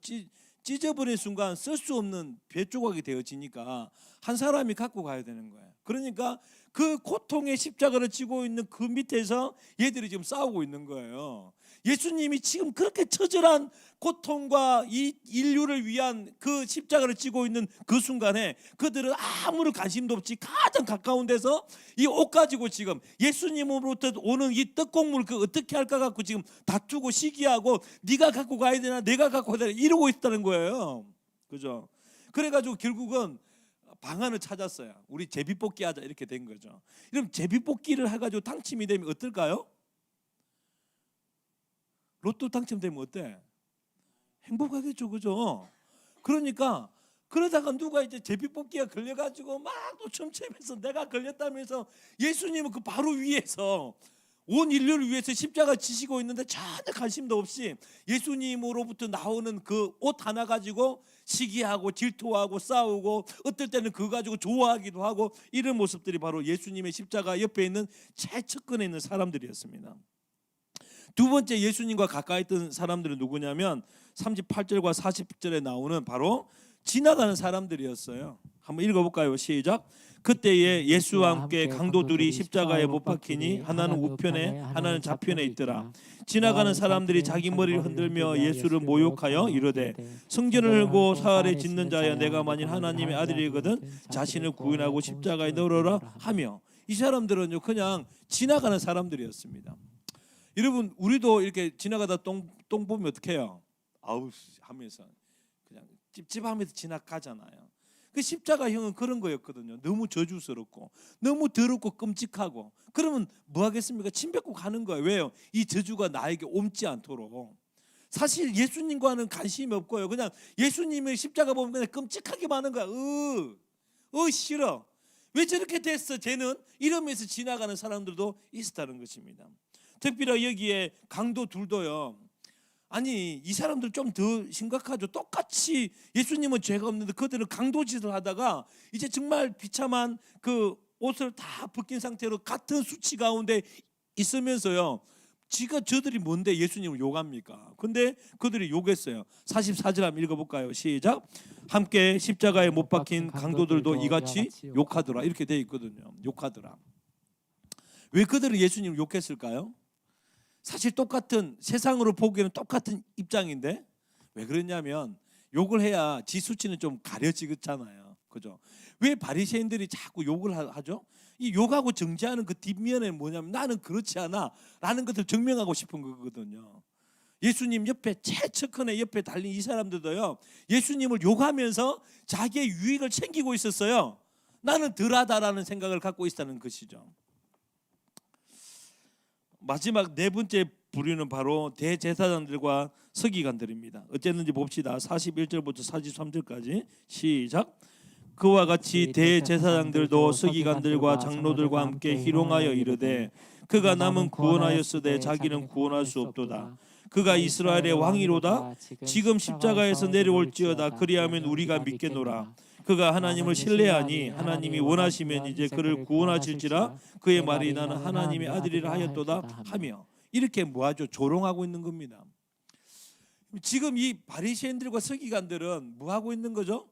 찢어버린 순간 쓸 수 없는 배 조각이 되어지니까 한 사람이 갖고 가야 되는 거예요. 그러니까 그 고통의 십자가를 지고 있는 그 밑에서 얘들이 지금 싸우고 있는 거예요. 예수님이 지금 그렇게 처절한 고통과 이 인류를 위한 그 십자가를 지고 있는 그 순간에 그들은 아무런 관심도 없이 가장 가까운 데서 이 옷 가지고 지금 예수님으로부터 오는 이 떡국물 그 어떻게 할까 갖고 지금 다투고 시기하고, 네가 갖고 가야 되나 내가 갖고 가야 되나 이러고 있다는 거예요. 그죠? 그래가지고 결국은 방안을 찾았어요. 우리 제비뽑기 하자, 이렇게 된 거죠. 그럼 제비뽑기를 해가지고 당첨이 되면 어떨까요? 로또 당첨되면 어때? 행복하겠죠, 그죠? 그러니까 그러다가 누가 이제 제비뽑기가 걸려가지고 막 또 첨첩해서 내가 걸렸다면서 예수님은 그 바로 위에서 온 인류를 위해서 십자가 지시고 있는데 전혀 관심도 없이 예수님으로부터 나오는 그 옷 하나 가지고 시기하고 질투하고 싸우고, 어떨 때는 그거 가지고 좋아하기도 하고, 이런 모습들이 바로 예수님의 십자가 옆에 있는 최측근에 있는 사람들이었습니다. 두 번째 예수님과 가까이 있던 사람들은 누구냐면 38절과 40절에 나오는 바로 지나가는 사람들이었어요. 한번 읽어볼까요? 시작. 그때에 예수와 함께 강도들이 십자가에 못 박히니 하나는 우편에 하나는 좌편에 있더라. 지나가는 사람들이 자기 머리를 흔들며 예수를 모욕하여 이르되 성전을 헐고 사흘에 짓는 자여 내가 만일 하나님의 아들이거든 자신을 구원하고 십자가에 넣으라 하며, 이 사람들은요 그냥 지나가는 사람들이었습니다. 여러분, 우리도 이렇게 지나가다 똥 보면 어떻게 해요? 아우 하면서 그냥 찝찝하면서 지나가잖아요. 그 십자가형은 그런 거였거든요. 너무 저주스럽고 너무 더럽고 끔찍하고, 그러면 뭐 하겠습니까? 침 뱉고 가는 거예요. 왜요? 이 저주가 나에게 옮지 않도록. 사실 예수님과는 관심이 없고요. 그냥 예수님의 십자가 보면 그냥 끔찍하게 하는 거야. 싫어. 왜 저렇게 됐어 쟤는? 이러면서 지나가는 사람들도 있었다는 것입니다. 특별히 여기에 강도 둘도요, 아니 이 사람들 좀 더 심각하죠. 똑같이 예수님은 죄가 없는데 그들은 강도짓을 하다가 이제 정말 비참한 그 옷을 다 벗긴 상태로 같은 수치 가운데 있으면서요, 저들이 뭔데 예수님을 욕합니까? 근데 그들이 욕했어요. 44절 한번 읽어볼까요? 시작. 함께 십자가에 못 박힌 강도들도 이같이 욕하더라. 이렇게 돼 있거든요. 욕하더라. 왜 그들은 예수님을 욕했을까요? 사실 똑같은, 세상으로 보기에는 똑같은 입장인데 왜 그러냐면 욕을 해야 지 수치는 좀 가려지잖아요. 그죠? 왜 바리새인들이 자꾸 욕을 하죠? 이 욕하고 정죄하는 그 뒷면에는 뭐냐면 나는 그렇지 않아 라는 것을 증명하고 싶은 거거든요. 예수님 옆에 최측근의 옆에 달린 이 사람들도요, 예수님을 욕하면서 자기의 유익을 챙기고 있었어요. 나는 덜하다라는 생각을 갖고 있다는 것이죠. 마지막 네 번째 부류는 바로 대제사장들과 서기관들입니다. 어쨌는지 봅시다. 41절부터 43절까지 시작. 그와 같이 대제사장들도 서기관들과 장로들과 함께 희롱하여 이르되 그가 남은 구원하였으되 자기는 구원할 수 없도다. 그가 이스라엘의 왕이로다. 지금 십자가에서 내려올지어다. 그리하면 우리가 믿겠노라. 그가 하나님을 신뢰하니 하나님이 원하시면 이제 그를 구원하실지라. 그의 말이 나는 하나님의 아들이라 하였도다 하며, 이렇게 뭐하죠? 조롱하고 있는 겁니다. 지금 이 바리새인들과 서기관들은 뭐하고 있는 거죠?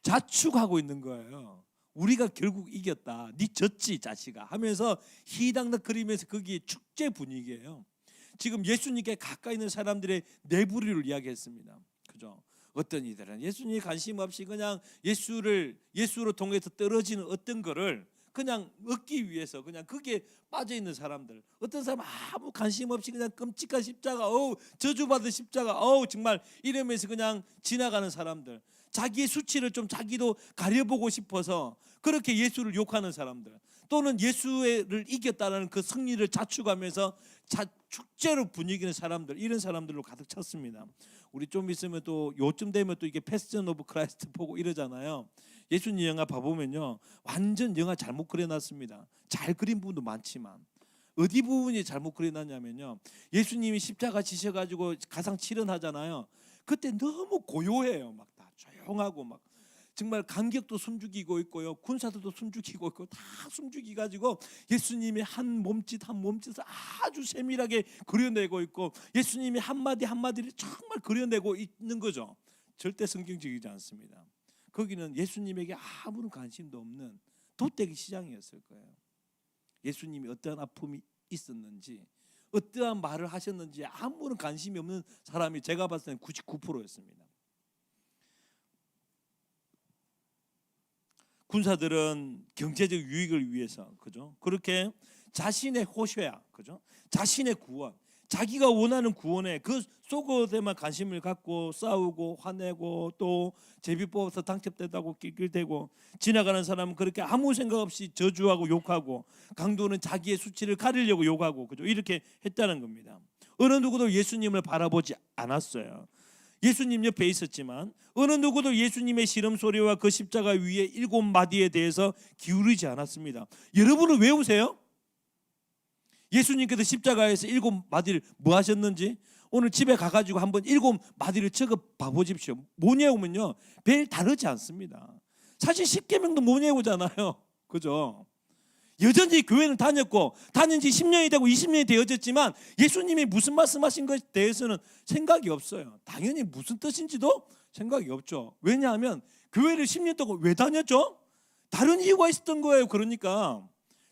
자축하고 있는 거예요. 우리가 결국 이겼다. 네 졌지 자식아 하면서 희당덕거리면서 거기에 축제 분위기예요. 지금 예수님께 가까이 있는 사람들의 내부리를 이야기했습니다. 그죠? 어떤 이들은 예수님이 관심 없이 그냥 예수로 통해서 떨어지는 어떤 거를 그냥 얻기 위해서 그냥 거기에 빠져 있는 사람들, 어떤 사람은 아무 관심 없이 그냥 끔찍한 십자가, 저주받은 십자가, 정말 이러면서 그냥 지나가는 사람들, 자기의 수치를 좀 자기도 가려보고 싶어서 그렇게 예수를 욕하는 사람들, 또는 예수를 이겼다는 그 승리를 자축하면서 축제로 분위기는 사람들, 이런 사람들로 가득 찼습니다. 우리 좀 있으면 또 요쯤 되면 또 이게 패션 오브 크라이스트 보고 이러잖아요. 예수님 영화 봐보면요, 완전 영화 잘못 그려놨습니다. 잘 그린 부분도 많지만 어디 부분이 잘못 그려놨냐면요, 예수님이 십자가 지셔가지고 가상 칠언하잖아요. 그때 너무 고요해요. 막 다 조용하고 막 정말 간격도 숨죽이고 있고요, 군사들도 숨죽이고 있고 다 숨죽이 가지고 예수님의 한 몸짓을 아주 세밀하게 그려내고 있고 예수님이 한마디 한마디를 정말 그려내고 있는 거죠. 절대 성경적이지 않습니다. 거기는 예수님에게 아무런 관심도 없는 도떼기 시장이었을 거예요. 예수님이 어떠한 아픔이 있었는지, 어떠한 말을 하셨는지 아무런 관심이 없는 사람이 제가 봤을 때는 99%였습니다. 군사들은 경제적 유익을 위해서, 그죠? 그렇게 자신의 호셔야, 그죠? 자신의 구원, 자기가 원하는 구원에 그 속에만 관심을 갖고 싸우고 화내고 또 제비 뽑아서 당첨됐다고 낄낄대고, 지나가는 사람은 그렇게 아무 생각 없이 저주하고 욕하고, 강도는 자기의 수치를 가리려고 욕하고, 그죠? 이렇게 했다는 겁니다. 어느 누구도 예수님을 바라보지 않았어요. 예수님 옆에 있었지만 어느 누구도 예수님의 시름소리와 그 십자가 위에 7마디에 대해서 기울이지 않았습니다. 여러분은 왜 우세요? 예수님께서 십자가에서 7마디를 뭐 하셨는지 오늘 집에 가가지고 한번 7마디를 적어 봐보십시오. 뭐냐면요, 별 다르지 않습니다. 사실 10계명도 못 외우잖아요. 그죠? 여전히 교회는 다녔고 다닌 지 10년이 되고 20년이 되어졌지만 예수님이 무슨 말씀하신 것에 대해서는 생각이 없어요. 당연히 무슨 뜻인지도 생각이 없죠. 왜냐하면 교회를 10년 동안 왜 다녔죠? 다른 이유가 있었던 거예요. 그러니까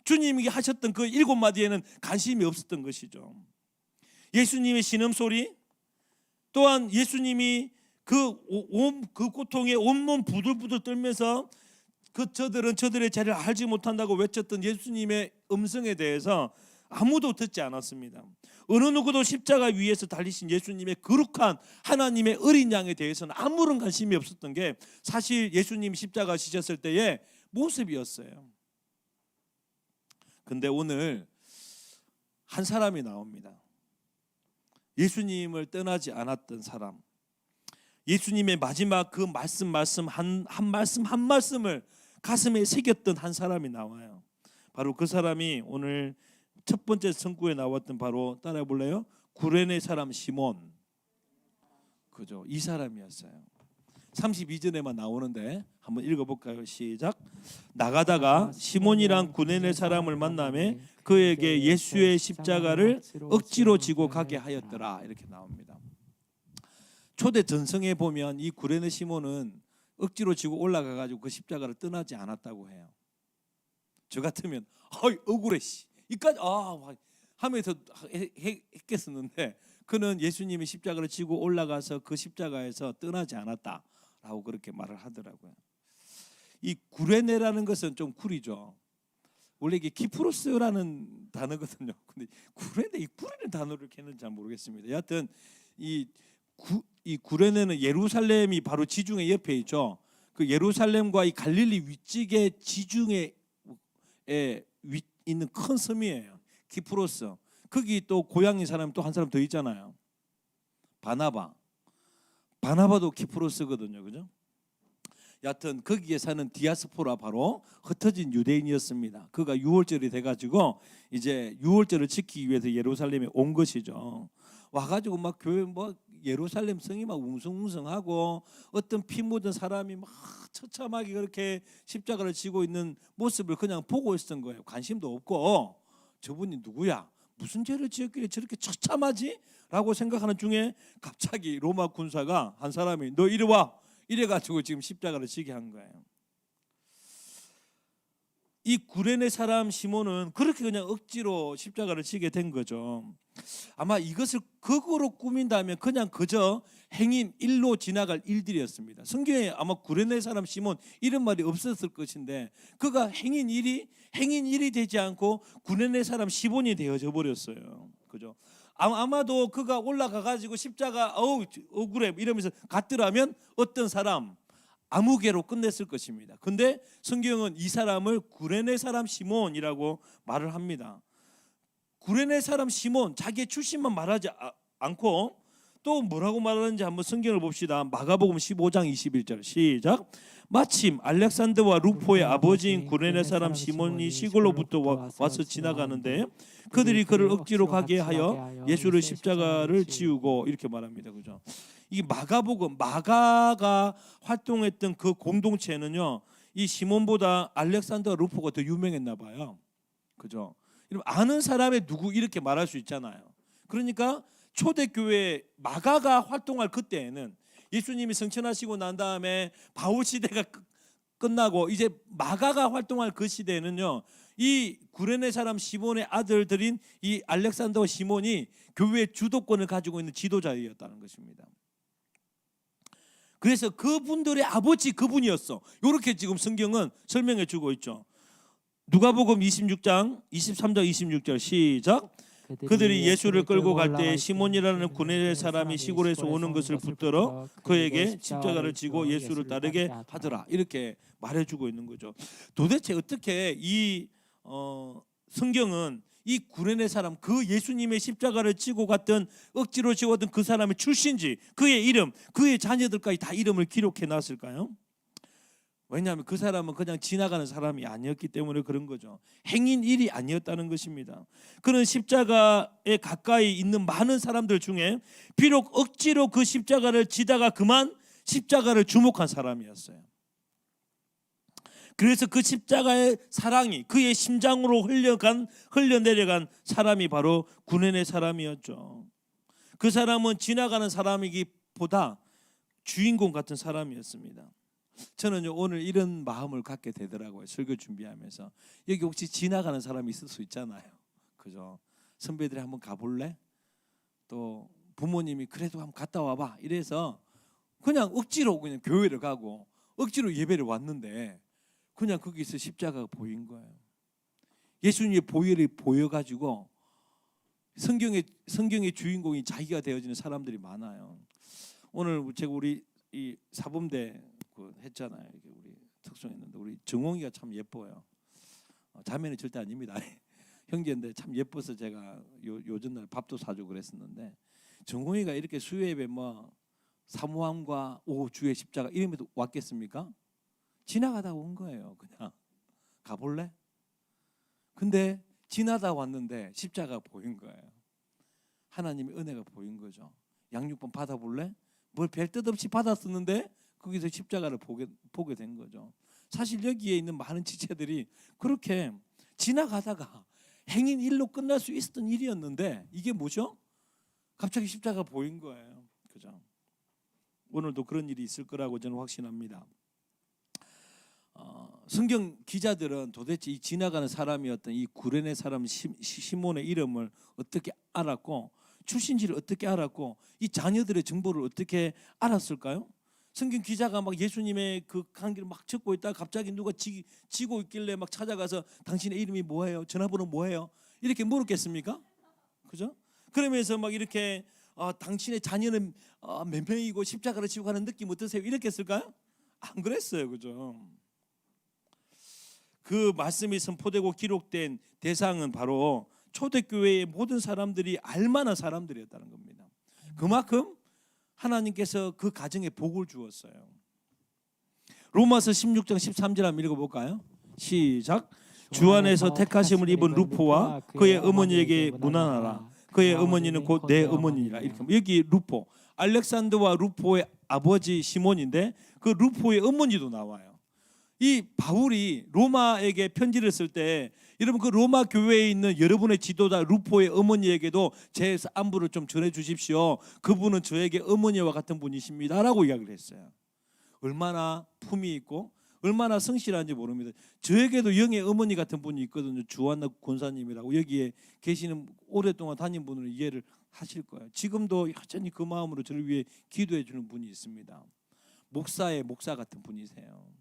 주님이 하셨던 그 7마디에는 관심이 없었던 것이죠. 예수님의 신음소리, 또한 예수님이 그 고통에 온몸 부들부들 떨면서 저들은 저들의 죄를 알지 못한다고 외쳤던 예수님의 음성에 대해서 아무도 듣지 않았습니다. 어느 누구도 십자가 위에서 달리신 예수님의 거룩한 하나님의 어린 양에 대해서는 아무런 관심이 없었던 게 사실 예수님이 십자가 지셨을 때의 모습이었어요. 근데 오늘 한 사람이 나옵니다. 예수님을 떠나지 않았던 사람, 예수님의 마지막 그 말씀 한 말씀을 가슴에 새겼던 한 사람이 나와요. 바로 그 사람이 오늘 첫 번째 성구에 나왔던, 바로 따라해 볼래요? 구레네 사람 시몬. 그죠? 이 사람이었어요. 32절에만 나오는데 한번 읽어볼까요? 시작. 나가다가 시몬이란 구레네 사람을 만나매 그에게 예수의 십자가를 억지로 지고 가게 하였더라. 이렇게 나옵니다. 초대 전성에 보면 이 구레네 시몬은 억지로 지고 올라가가지고 그 십자가를 떠나지 않았다고 해요. 저 같으면 억울해 이까지 하면서 했겠었는데, 그는 예수님이 십자가를 지고 올라가서 그 십자가에서 떠나지 않았다라고 그렇게 말을 하더라고요. 이 구레네라는 것은 좀 쿨이죠. 원래 이게 키프로스라는 단어거든요. 근데 구레네, 이 구레네 단어를 이렇게 했는지 잘 모르겠습니다. 여하튼 이 구레네는 예루살렘이 바로 지중해 옆에 있죠. 그 예루살렘과 이 갈릴리 위쪽의 지중해 있는 큰 섬이에요. 키프로스. 거기 또 고향인 사람 또 한 사람 더 있잖아요. 바나바도 키프로스거든요. 그죠? 여하튼 거기에 사는 디아스포라, 바로 흩어진 유대인이었습니다. 그가 유월절이 돼가지고 이제 유월절을 지키기 위해서 예루살렘에 온 것이죠. 와가지고 막 교회 예루살렘 성이 막 웅성웅성하고 어떤 피 묻은 사람이 막 처참하게 그렇게 십자가를 지고 있는 모습을 그냥 보고 있었던 거예요. 관심도 없고 저분이 누구야? 무슨 죄를 지었길래 저렇게 처참하지? 라고 생각하는 중에 갑자기 로마 군사가 한 사람이 너 이리 와! 이래가지고 지금 십자가를 지게 한 거예요. 이 구레네 사람 시몬은 그렇게 그냥 억지로 십자가를 지게 된 거죠. 아마 이것을 극으로 꾸민다면 그냥 그저 행인 일로 지나갈 일들이었습니다. 성경에 아마 구레네 사람 시몬 이런 말이 없었을 것인데 그가 행인 일이 되지 않고 구레네 사람 시몬이 되어져 버렸어요. 그죠? 아마도 그가 올라가 가지고 십자가 억울해 이러면서 갔더라면 어떤 사람 아무개로 끝냈을 것입니다. 근데 성경은 이 사람을 구레네 사람 시몬이라고 말을 합니다. 구레네 사람 시몬, 자기의 출신만 말하지 않고 또 뭐라고 말하는지 한번 성경을 봅시다. 마가복음 15장 21절 시작. 마침 알렉산더와 루포의 아버지인 구레네 사람 시몬이 시골로부터 와서 지나가는데 그들이 그를 억지로 가게 하여 예수를 십자가를 지우고, 이렇게 말합니다. 그죠? 이 마가복음, 마가가 활동했던 그 공동체는요, 이 시몬보다 알렉산더와 루포가 더 유명했나 봐요. 그죠? 아는 사람의 누구 이렇게 말할 수 있잖아요. 그러니까 초대교회 마가가 활동할 그때에는 예수님이 승천하시고 난 다음에 바울 시대가 끝나고 이제 마가가 활동할 그 시대에는요, 이 구레네 사람 시몬의 아들들인 이 알렉산더와 시몬이 교회의 주도권을 가지고 있는 지도자였다는 것입니다. 그래서 그분들의 아버지 그분이었어. 이렇게 지금 성경은 설명해 주고 있죠. 누가복음 26장 23절 26절 시작. 그들이 예수를 끌고 갈 때 시몬이라는 구레네 사람이 시골에서 오는 것을 붙들어 그에게 십자가를 지고 예수를 따르게 하더라. 이렇게 말해주고 있는 거죠. 도대체 어떻게 이 성경은 이 구레네 사람, 그 예수님의 십자가를 지고 갔던, 억지로 지고던 그 사람의 출신지, 그의 이름, 그의 자녀들까지 다 이름을 기록해 놨을까요? 왜냐하면 그 사람은 그냥 지나가는 사람이 아니었기 때문에 그런 거죠. 행인 일이 아니었다는 것입니다. 그는 십자가에 가까이 있는 많은 사람들 중에 비록 억지로 그 십자가를 지다가 그만 십자가를 주목한 사람이었어요. 그래서 그 십자가의 사랑이 그의 심장으로 흘려내려간 사람이 바로 구레네 사람이었죠. 그 사람은 지나가는 사람이기보다 주인공 같은 사람이었습니다. 저는 오늘 이런 마음을 갖게 되더라고요. 설교 준비하면서. 여기 혹시 지나가는 사람이 있을 수 있잖아요. 그죠? 선배들이 한번 가볼래? 또 부모님이 그래도 한번 갔다 와봐 이래서 그냥 억지로 그냥 교회를 가고 억지로 예배를 왔는데 그냥 거기서 십자가가 보인 거예요. 예수님의 보혈이 보여가지고 성경의 주인공이 자기가 되어지는 사람들이 많아요. 오늘 제가 우리 이 사범대 했잖아요. 우리 특송했는데 우리 정홍이가 참 예뻐요. 자매는 절대 아닙니다. 형제인데 참 예뻐서 제가 요 전날 밥도 사주고 그랬었는데 정홍이가 이렇게 수요예배 뭐 사모함과 오 주의 십자가 이름에도 왔겠습니까? 지나가다 온 거예요. 그냥 가볼래? 근데 지나다 왔는데 십자가 보인 거예요. 하나님의 은혜가 보인 거죠. 양육번 받아볼래? 뭘 별 뜻 없이 받았었는데 거기서 십자가를 보게 된 거죠. 사실 여기에 있는 많은 지체들이 그렇게 지나가다가 행인 일로 끝날 수 있었던 일이었는데 이게 뭐죠? 갑자기 십자가 보인 거예요. 그죠? 오늘도 그런 일이 있을 거라고 저는 확신합니다. 성경 기자들은 도대체 이 지나가는 사람이었던 이 구레네 사람 시몬의 이름을 어떻게 알았고 출신지를 어떻게 알았고 이 자녀들의 정보를 어떻게 알았을까요? 성경 기자가 막 예수님의 그 강기를 막 적고 있다가 갑자기 누가 지고 있길래 막 찾아가서 당신의 이름이 뭐예요? 전화번호 뭐예요? 이렇게 물었겠습니까? 그죠? 그러면서 막 이렇게 당신의 자녀는 몇 명이고 십자가를 지고 가는 느낌 어떠세요? 이렇게 했을까요? 안 그랬어요. 그죠? 그 말씀이 선포되고 기록된 대상은 바로 초대교회의 모든 사람들이 알만한 사람들이었다는 겁니다. 그만큼 하나님께서 그 가정에 복을 주었어요. 로마서 16장 13절 한번 읽어볼까요? 시작. 주 안에서 택하심을 입은 루포와 그의 어머니에게 문안하라. 그의 어머니는 곧 내 어머니라. 이렇게 여기 루포, 알렉산더와 루포의 아버지 시몬인데 그 루포의 어머니도 나와요. 이 바울이 로마에게 편지를 쓸 때 여러분 그 로마 교회에 있는 여러분의 지도자 루포의 어머니에게도 제 안부를 좀 전해 주십시오. 그분은 저에게 어머니와 같은 분이십니다라고 이야기를 했어요. 얼마나 품이 있고 얼마나 성실한지 모릅니다. 저에게도 영의 어머니 같은 분이 있거든요. 주한나 권사님이라고 여기에 계시는 오랫동안 다닌 분은 이해를 하실 거예요. 지금도 여전히 그 마음으로 저를 위해 기도해 주는 분이 있습니다. 목사의 목사 같은 분이세요.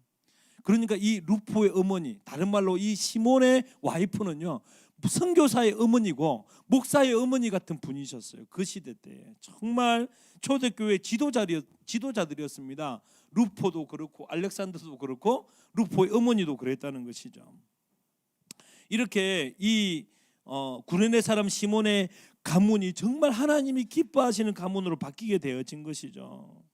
그러니까 이 루포의 어머니, 다른 말로 이 시몬의 와이프는요 선교사의 어머니고 목사의 어머니 같은 분이셨어요. 그 시대 때 정말 초대교회 지도자들이었습니다. 루포도 그렇고 알렉산더도 그렇고 루포의 어머니도 그랬다는 것이죠. 이렇게 이 구레네 사람 시몬의 가문이 정말 하나님이 기뻐하시는 가문으로 바뀌게 되어진 것이죠.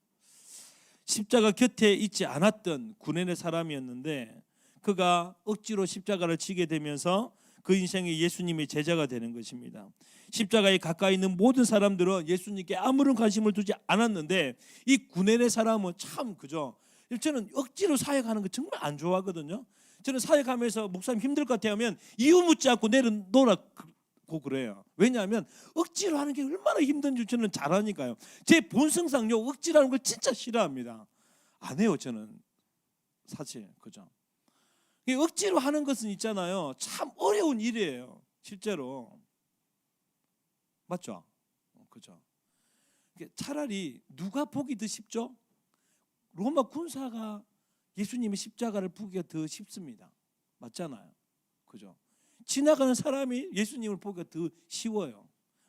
십자가 곁에 있지 않았던 구레네 사람이었는데 그가 억지로 십자가를 지게 되면서 그 인생이 예수님의 제자가 되는 것입니다. 십자가에 가까이 있는 모든 사람들은 예수님께 아무런 관심을 두지 않았는데 이 구레네 사람은 참 그죠. 저는 억지로 사역하는 거 정말 안 좋아하거든요. 저는 사역하면서 목사님 힘들 것 같아 하면 이유 묻지 않고 내려놓으라고 그래요. 왜냐하면 억지로 하는 게 얼마나 힘든지 저는 잘 아니까요. 제 본성상요 억지로 하는 걸 진짜 싫어합니다. 안 해요 저는 사실. 그죠. 억지로 하는 것은 있잖아요 참 어려운 일이에요 실제로. 맞죠? 그죠. 차라리 누가 보기 더 쉽죠? 로마 군사가 예수님의 십자가를 보기가 더 쉽습니다. 맞잖아요. 그죠? 지나가는 사람이 예수님을 보기가 더 쉬워요.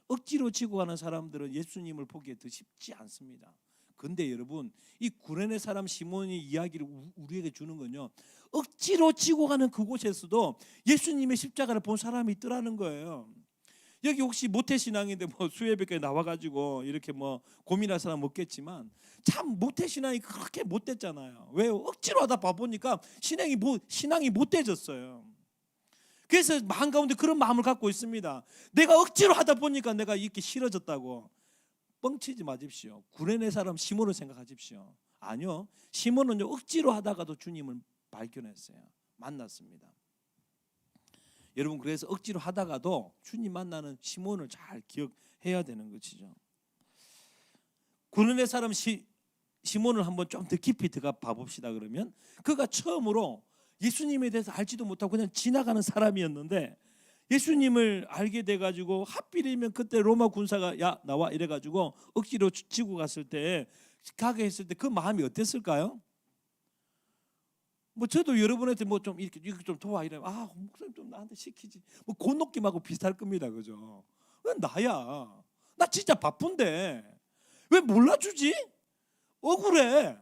억지로 지고 가는 사람들은 예수님을 보기에 더 쉽지 않습니다. 근데 여러분 이 구레네 사람 시몬이 이야기를 우리에게 주는 건요 억지로 지고 가는 그곳에서도 예수님의 십자가를 본 사람이 있더라는 거예요. 여기 혹시 모태신앙인데 뭐 수예배까지 나와가지고 이렇게 뭐 고민할 사람 없겠지만 참 모태신앙이 그렇게 못됐잖아요. 왜요? 억지로 하다 봐보니까 신앙이 못돼졌어요. 그래서 마음 가운데 그런 마음을 갖고 있습니다. 내가 억지로 하다 보니까 내가 이렇게 싫어졌다고. 뻥치지 마십시오. 구레네 사람 시몬을 생각하십시오. 아니요. 시몬은요 억지로 하다가도 주님을 발견했어요. 만났습니다. 여러분, 그래서 억지로 하다가도 주님 만나는 시몬을 잘 기억해야 되는 것이죠. 구르네 사람 시몬을 한번 좀 더 깊이 들어가 봐봅시다. 그러면 그가 처음으로 예수님에 대해서 알지도 못하고 그냥 지나가는 사람이었는데, 예수님을 알게 돼가지고 하필이면 그때 로마 군사가 야 나와 이래가지고 억지로 지고 갔을 때, 가게 했을 때 그 마음이 어땠을까요? 뭐 저도 여러분한테 뭐 좀 이렇게 좀 도와 이러면 목사님 좀 나한테 시키지, 뭐 그 느낌하고 비슷할 겁니다. 그죠? 왜 나야? 나 진짜 바쁜데 왜 몰라주지? 억울해.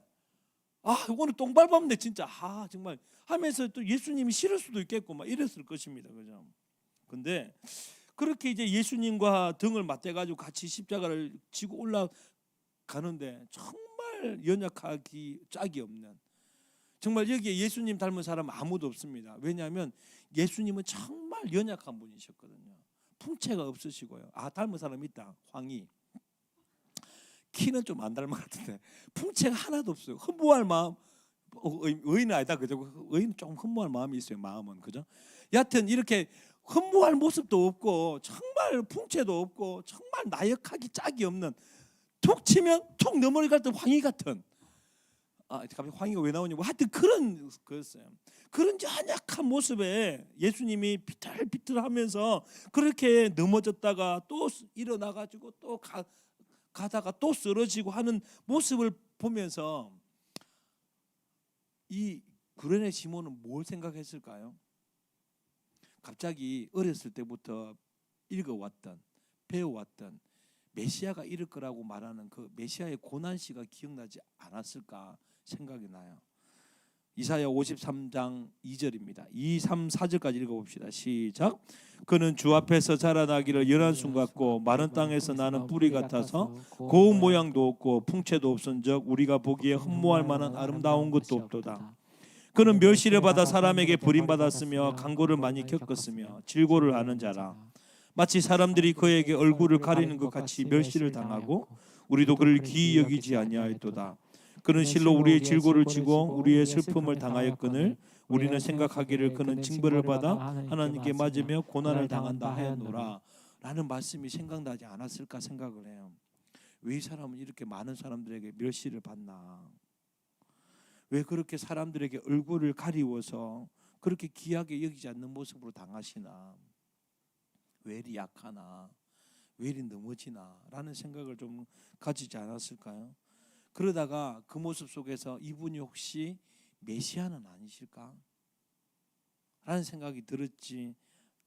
오늘 똥 밟았네 진짜. 정말 하면서 또 예수님이 싫을 수도 있겠고 막 이랬을 것입니다. 그죠? 근데 그렇게 이제 예수님과 등을 맞대가지고 같이 십자가를 지고 올라가는데 정말 연약하기 짝이 없는, 정말 여기에 예수님 닮은 사람 아무도 없습니다. 왜냐하면 예수님은 정말 연약한 분이셨거든요. 풍채가 없으시고요. 닮은 사람 있다. 황희. 키는 좀 안 닮은 것 같은데 풍채가 하나도 없어요. 허무할 마음. 의인은 아니다. 그죠? 의인은 조금 허무할 마음이 있어요. 마음은. 그죠? 여하튼 이렇게 허무할 모습도 없고 정말 풍채도 없고 정말 나역하기 짝이 없는, 툭 치면 툭 넘어갈 때 황희 같은, 갑자기 황희가 왜 나오냐고, 하여튼 그런 거였어요. 그런 연약한 모습에 예수님이 비틀비틀하면서 그렇게 넘어졌다가 또 일어나가지고 또 가다가 또 쓰러지고 하는 모습을 보면서 이 구레네 시몬은 뭘 생각했을까요? 갑자기 어렸을 때부터 읽어왔던, 배워왔던 메시아가 이럴 거라고 말하는 그 메시아의 고난시가 기억나지 않았을까 생각이 나요. 이사야 53장 2절입니다. 2, 3, 4절까지 읽어봅시다. 시작. 그는 주 앞에서 자라나기를 연한 순 같고 마른 땅에서 나는 뿌리 같아서 고운 모양도 없고 풍채도 없은즉 우리가 보기에 흠모할 만한 아름다운 것도 없도다. 그는 멸시를 받아 사람에게 버림받았으며 강고를 많이 겪었으며 질고를 아는 자라. 마치 사람들이 그에게 얼굴을 가리는 것 같이 멸시를 당하고 우리도 그를 기이 여기지 아니하였도다. 그는 실로 우리의 질고를 지고 우리의 슬픔을 당하였거늘 우리는 생각하기를 그는 징벌을 받아 하나님께 맞으며 고난을 당한다 하였노라. 라는 말씀이 생각나지 않았을까 생각을 해요. 왜 이 사람은 이렇게 많은 사람들에게 멸시를 받나? 왜 그렇게 사람들에게 얼굴을 가리워서 그렇게 귀하게 여기지 않는 모습으로 당하시나? 왜 이리 약하나? 왜 이리 넘어지나? 라는 생각을 좀 가지지 않았을까요? 그러다가 그 모습 속에서 이분이 혹시 메시아는 아니실까? 라는 생각이 들었지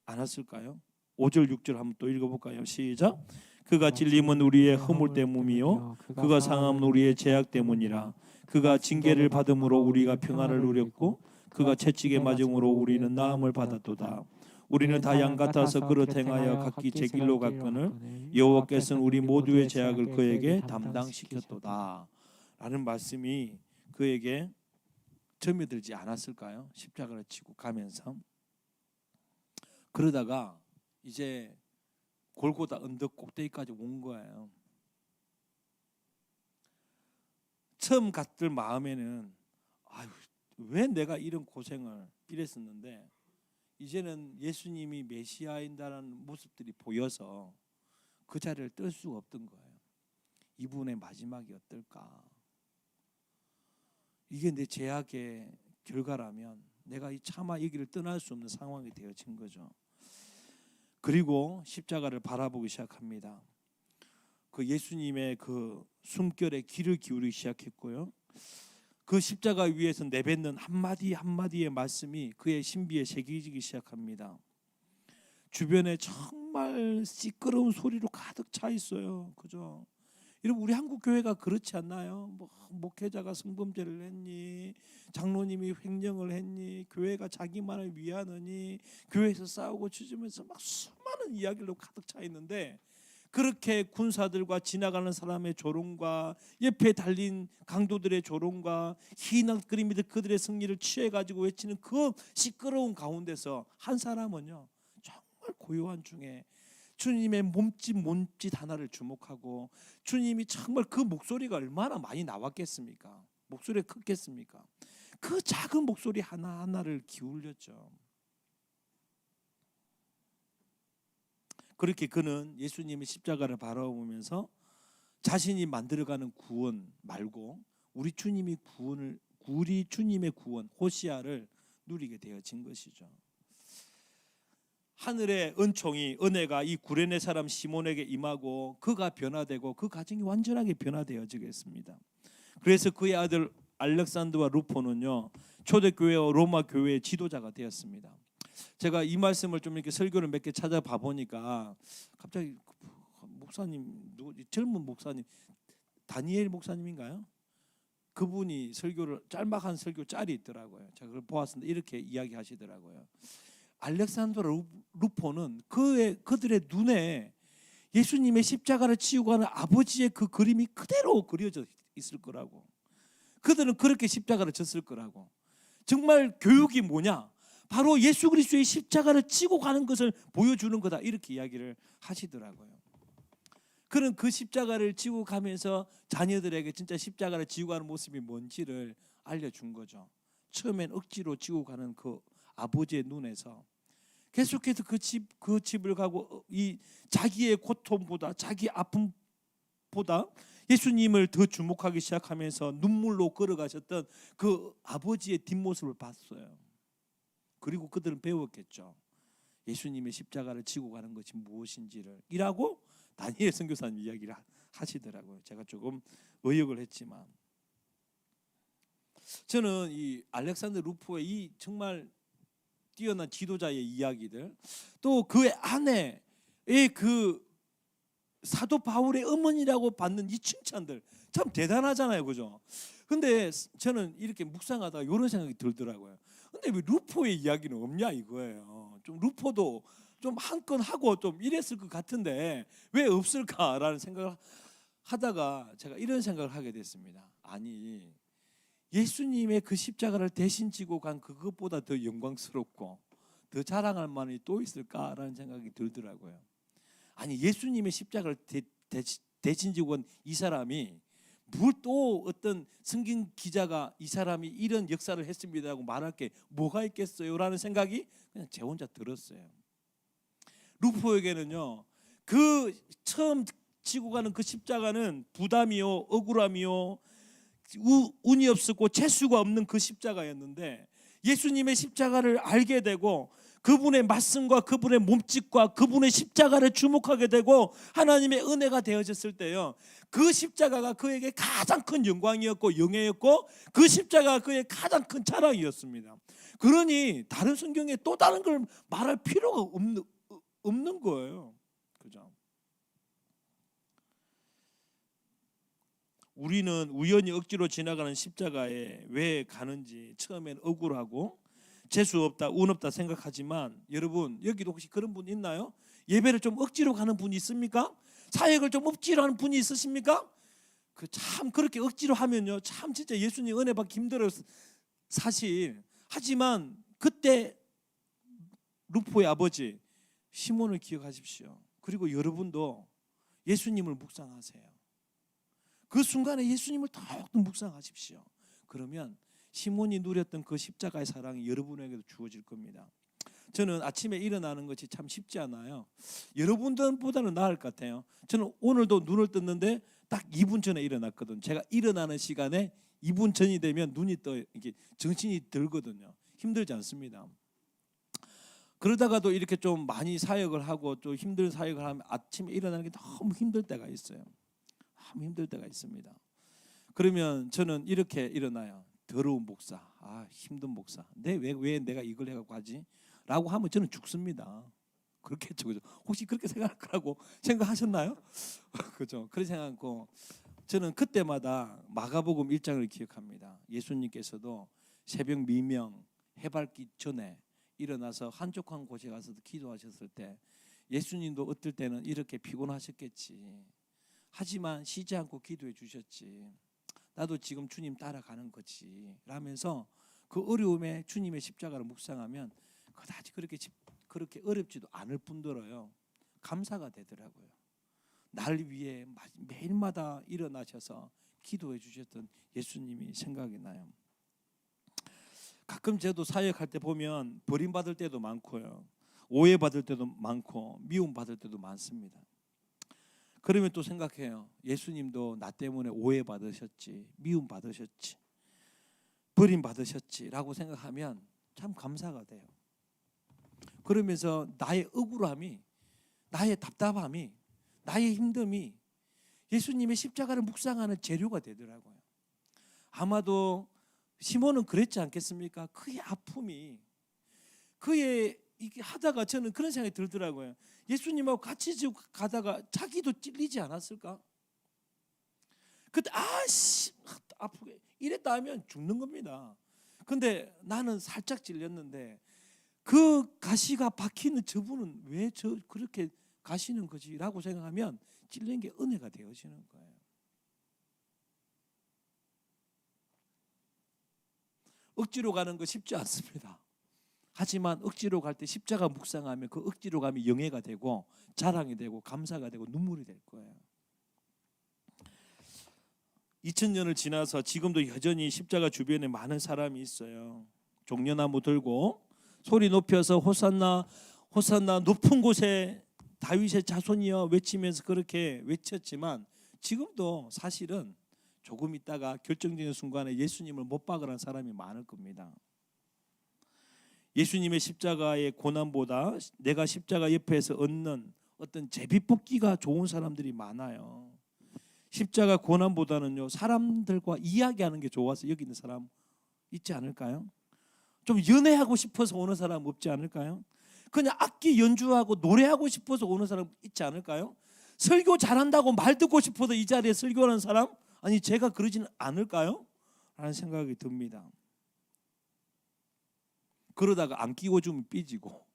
않았을까요? 5절 6절 한번 또 읽어볼까요? 시작. 그가 찔림은 우리의 허물 때문이요 그가 상함은 우리의 죄악 때문이라. 그가 징계를 받음으로 우리가 평안을 누렸고 그가 채찍에 맞음으로 우리는 나음을 받았도다. 우리는 다 양 같아서 그릇 행하여 각기 제 길로 갔거늘 여호와께서는 우리 모두의 죄악을 그에게 담당시켰도다. 라는 말씀이 그에게 점여들지 않았을까요? 십자가를 지고 가면서. 그러다가 이제 골고다 언덕 꼭대기까지 온 거예요. 처음 갔을 마음에는 왜 내가 이런 고생을 이랬었는데, 이제는 예수님이 메시아인다는 모습들이 보여서 그 자리를 뜰 수가 없던 거예요. 이분의 마지막이 어떨까? 이게 내 죄악의 결과라면 내가 이 차마 이 길을 떠날 수 없는 상황이 되어진 거죠. 그리고 십자가를 바라보기 시작합니다. 그 예수님의 그 숨결에 귀를 기울이기 시작했고요. 그 십자가 위에서 내뱉는 한마디 한마디의 말씀이 그의 신비에 새기기 시작합니다. 주변에 정말 시끄러운 소리로 가득 차 있어요. 그죠? 여러분, 우리 한국 교회가 그렇지 않나요? 뭐 목회자가 성범죄를 했니? 장로님이 횡령을 했니? 교회가 자기만을 위하느니? 교회에서 싸우고 치주면서 막 수많은 이야기로 가득 차 있는데, 그렇게 군사들과 지나가는 사람의 조롱과 옆에 달린 강도들의 조롱과 희낙그림이들 그들의 승리를 취해가지고 외치는 그 시끄러운 가운데서 한 사람은요, 정말 고요한 중에 주님의 몸짓 하나를 주목하고, 주님이 정말 그 목소리가 얼마나 많이 나왔겠습니까? 목소리가 컸겠습니까? 그 작은 목소리 하나하나를 기울였죠. 그렇게 그는 예수님의 십자가를 바라보면서 자신이 만들어가는 구원 말고 우리 주님의 구원 호시아를 누리게 되어진 것이죠. 하늘의 은총이 은혜가 이 구레네 사람 시몬에게 임하고 그가 변화되고 그 가정이 완전하게 변화되어지겠습니다. 그래서 그의 아들 알렉산더와 루포는요 초대교회와 로마 교회의 지도자가 되었습니다. 제가 이 말씀을 좀 이렇게 설교를 몇 개 찾아보니까 갑자기 목사님 젊은 목사님 다니엘 목사님인가요? 그분이 설교를 짤막한 설교 짤이 있더라고요. 제가 그걸 보았는데 이렇게 이야기하시더라고요. 알렉산더 루포는 그들의 눈에 예수님의 십자가를 지우고 가는 아버지의 그 그림이 그대로 그려져 있을 거라고. 그들은 그렇게 십자가를 졌을 거라고. 정말 교육이 뭐냐? 바로 예수 그리스도의 십자가를 지고 가는 것을 보여주는 거다. 이렇게 이야기를 하시더라고요. 그는 그 십자가를 지고 가면서 자녀들에게 진짜 십자가를 지고 가는 모습이 뭔지를 알려준 거죠. 처음엔 억지로 지고 가는 그 아버지의 눈에서 계속해서 그 집을 가고 이 자기의 고통보다 자기 아픔보다 예수님을 더 주목하기 시작하면서 눈물로 걸어가셨던 그 아버지의 뒷모습을 봤어요. 그리고 그들은 배웠겠죠. 예수님의 십자가를 지고 가는 것이 무엇인지를 이라고 다니엘 선교사님 이야기를 하시더라고요. 제가 조금 의역을 했지만 저는 이 알렉산더 루포의 이 정말 뛰어난 지도자의 이야기들 또 그의 아내의 그 사도 바울의 어머니라고 받는 이 칭찬들 참 대단하잖아요, 그죠? 근데 저는 이렇게 묵상하다가 이런 생각이 들더라고요. 근데 왜 루포의 이야기는 없냐 이거예요. 좀 루포도 좀 한 건 하고 좀 이랬을 것 같은데 왜 없을까라는 생각을 하다가 제가 이런 생각을 하게 됐습니다. 아니 예수님의 그 십자가를 대신 지고 간 그것보다 더 영광스럽고 더 자랑할 만이 또 있을까라는 생각이 들더라고요. 아니 예수님의 십자가를 대신 지고 간 이 사람이 뭘 또 어떤 성경 기자가 이 사람이 이런 역사를 했습니다라고 말할 게 뭐가 있겠어요라는 생각이 그냥 제 혼자 들었어요. 루포에게는요 그 처음 지고 가는 그 십자가는 부담이요 억울함이요 운이 없었고 재수가 없는 그 십자가였는데 예수님의 십자가를 알게 되고 그분의 말씀과 그분의 몸짓과 그분의 십자가를 주목하게 되고 하나님의 은혜가 되어졌을 때요 그 십자가가 그에게 가장 큰 영광이었고 영예였고 그 십자가가 그의 가장 큰 자랑이었습니다. 그러니 다른 성경에 또 다른 걸 말할 필요가 없는 거예요. 그죠? 우리는 우연히 억지로 지나가는 십자가에 왜 가는지 처음엔 억울하고 재수 없다, 운 없다 생각하지만 여러분 여기도 혹시 그런 분 있나요? 예배를 좀 억지로 가는 분이 있습니까? 사역을 좀 억지로 하는 분이 있으십니까? 그 참 그렇게 억지로 하면요 참 진짜 예수님 은혜 받기 힘들어요 사실. 하지만 그때 루포의 아버지 시몬을 기억하십시오. 그리고 여러분도 예수님을 묵상하세요. 그 순간에 예수님을 더욱더 묵상하십시오. 그러면 시몬이 누렸던 그 십자가의 사랑이 여러분에게도 주어질 겁니다. 저는 아침에 일어나는 것이 참 쉽지 않아요. 여러분들보다는 나을 것 같아요. 저는 오늘도 눈을 떴는데 딱 2분 전에 일어났거든요. 제가 일어나는 시간에 2분 전이 되면 눈이 떠 이렇게 정신이 들거든요. 힘들지 않습니다. 그러다가도 이렇게 좀 많이 사역을 하고 또 힘든 사역을 하면 아침에 일어나는 게 너무 힘들 때가 있어요. 너무 힘들 때가 있습니다. 그러면 저는 이렇게 일어나요. 더러운 목사, 힘든 목사. 왜 내가 이걸 해갖고 하지? 라고 하면 저는 죽습니다. 그렇겠죠, 그죠? 혹시 그렇게 생각할 거라고 생각하셨나요? 그죠? 그렇게 생각하고 저는 그때마다 마가복음 1장을 기억합니다. 예수님께서도 새벽 미명 해밝기 전에 일어나서 한적한 곳에 가서 기도하셨을 때 예수님도 어떨 때는 이렇게 피곤하셨겠지. 하지만 쉬지 않고 기도해 주셨지. 나도 지금 주님 따라가는 거지 라면서 그 어려움에 주님의 십자가를 묵상하면 그다지 그렇게 어렵지도 않을 뿐더러요 감사가 되더라고요. 날 위해 매일마다 일어나셔서 기도해 주셨던 예수님이 생각이 나요. 가끔 저도 사역할 때 보면 버림받을 때도 많고요, 오해받을 때도 많고 미움받을 때도 많습니다. 그러면 또 생각해요. 예수님도 나 때문에 오해받으셨지, 미움받으셨지, 버림받으셨지라고 생각하면 참 감사가 돼요. 그러면서 나의 억울함이, 나의 답답함이, 나의 힘듦이 예수님의 십자가를 묵상하는 재료가 되더라고요. 아마도 시몬은 그랬지 않겠습니까? 그의 아픔이, 그의 이게 하다가 저는 그런 생각이 들더라고요. 예수님하고 같이 가다가 자기도 찔리지 않았을까? 그때 아프게 이랬다 하면 죽는 겁니다. 근데 나는 살짝 찔렸는데 그 가시가 박히는 저분은 왜 그렇게 가시는 거지라고 생각하면 찔린 게 은혜가 되어지는 거예요. 억지로 가는 거 쉽지 않습니다. 하지만 억지로 갈 때 십자가 묵상하면 그 억지로 감이 영예가 되고 자랑이 되고 감사가 되고 눈물이 될 거예요. 2000년을 지나서 지금도 여전히 십자가 주변에 많은 사람이 있어요. 종려나무 들고 소리 높여서 호산나 호산나 높은 곳에 다윗의 자손이여 외치면서 그렇게 외쳤지만 지금도 사실은 조금 있다가 결정적인 순간에 예수님을 못 박으라는 사람이 많을 겁니다. 예수님의 십자가의 고난보다 내가 십자가 옆에서 얻는 어떤 제비뽑기가 좋은 사람들이 많아요. 십자가 고난보다는요, 사람들과 이야기하는 게 좋아서 여기 있는 사람 있지 않을까요? 좀 연애하고 싶어서 오는 사람 없지 않을까요? 그냥 악기 연주하고 노래하고 싶어서 오는 사람 있지 않을까요? 설교 잘한다고 말 듣고 싶어서 이 자리에 설교하는 사람, 아니 제가 그러지는 않을까요? 라는 생각이 듭니다. 그러다가 안 끼고 주면 삐지고,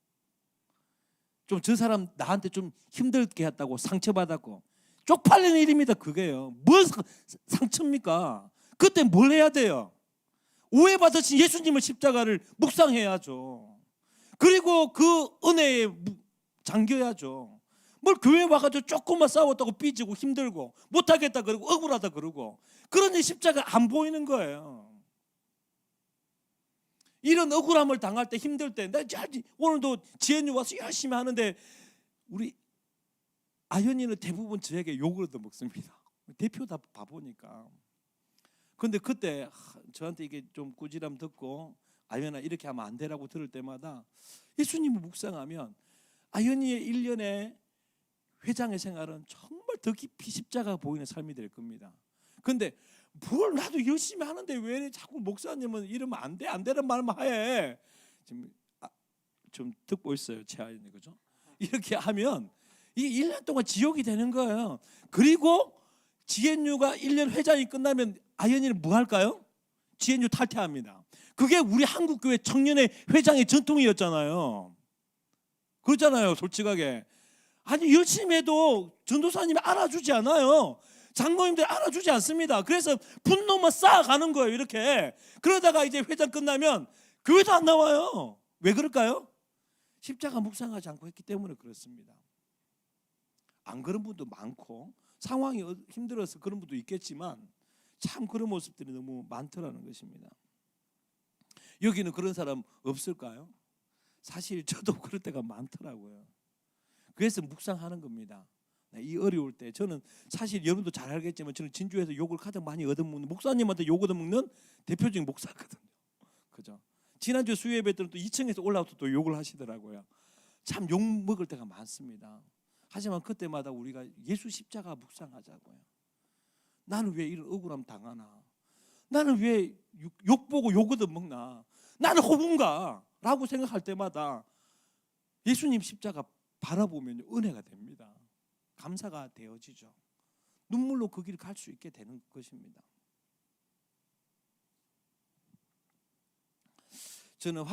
좀 저 사람 나한테 좀 힘들게 했다고 상처받았고, 쪽팔리는 일입니다. 그게요. 뭘 상처입니까? 그때 뭘 해야 돼요? 오해받으신 예수님의 십자가를 묵상해야죠. 그리고 그 은혜에 잠겨야죠. 뭘 교회 와가지고 조금만 싸웠다고 삐지고 힘들고 못하겠다 그러고 억울하다 그러고, 그러니 십자가 안 보이는 거예요. 이런 억울함을 당할 때, 힘들 때, 나 오늘도 지혜님 와서 열심히 하는데 우리 아현이는 대부분 저에게 욕을 얻어 먹습니다. 대표 다 바보니까. 근데 그때 저한테 이게 좀 꾸지람 듣고, 아현아 이렇게 하면 안 되라고 들을 때마다 예수님을 묵상하면 아현이의 1년의 회장의 생활은 정말 더 깊이 십자가 보이는 삶이 될 겁니다. 근데 뭘 나도 열심히 하는데 왜 자꾸 목사님은 이러면 안 돼, 안 되는 말만 해. 지금 좀 듣고 있어요, 최아연이, 그죠? 이렇게 하면 이 1년 동안 지옥이 되는 거예요. 그리고 GNU가 1년 회장이 끝나면 아연이는 뭐 할까요? GNU 탈퇴합니다. 그게 우리 한국교회 청년회 회장의 전통이었잖아요. 그렇잖아요, 솔직하게. 아니 열심히 해도 전도사님이 알아주지 않아요. 장로님들 알아주지 않습니다. 그래서 분노만 쌓아가는 거예요, 이렇게. 그러다가 이제 회장 끝나면 교회도 안 나와요. 왜 그럴까요? 십자가 묵상하지 않고 했기 때문에 그렇습니다. 안 그런 분도 많고 상황이 힘들어서 그런 분도 있겠지만 참 그런 모습들이 너무 많더라는 것입니다. 여기는 그런 사람 없을까요? 사실 저도 그럴 때가 많더라고요. 그래서 묵상하는 겁니다. 이 어려울 때 저는 사실 여러분도 잘 알겠지만 저는 진주에서 욕을 가장 많이 얻어먹는, 목사님한테 욕 얻어먹는 대표적인 목사거든요. 그죠? 지난주 수요예배 때는 또 2층에서 올라와서 또 욕을 하시더라고요. 참 욕 먹을 때가 많습니다. 하지만 그때마다 우리가 예수 십자가 묵상하자고요. 나는 왜 이런 억울함 당하나? 나는 왜 욕 보고 욕 얻어먹나? 나는 호분가? 라고 생각할 때마다 예수님 십자가 바라보면 은혜가 됩니다. 감사가 되어지죠. 눈물로 그 길을 갈 수 있게 되는 것입니다. 저는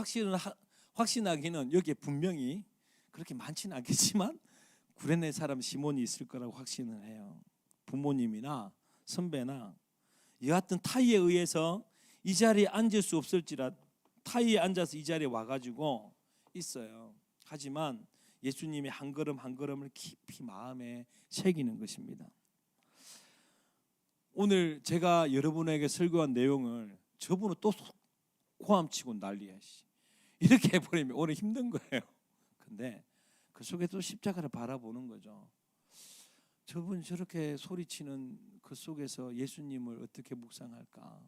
확신하기는 여기에 분명히 그렇게 많지는 않겠지만 구레네 사람 시몬이 있을 거라고 확신을 해요. 부모님이나 선배나 여하튼 타이에 의해서 이 자리에 앉을 수 없을지라 타이에 앉아서 이 자리에 와가지고 있어요. 하지만 예수님이 한 걸음 한 걸음을 깊이 마음에 새기는 것입니다. 오늘 제가 여러분에게 설교한 내용을 저분은 또 고함치고 난리야. 이렇게 해버리면 오늘 힘든 거예요. 근데 그 속에 또 십자가를 바라보는 거죠. 저분 저렇게 소리치는 그 속에서 예수님을 어떻게 묵상할까?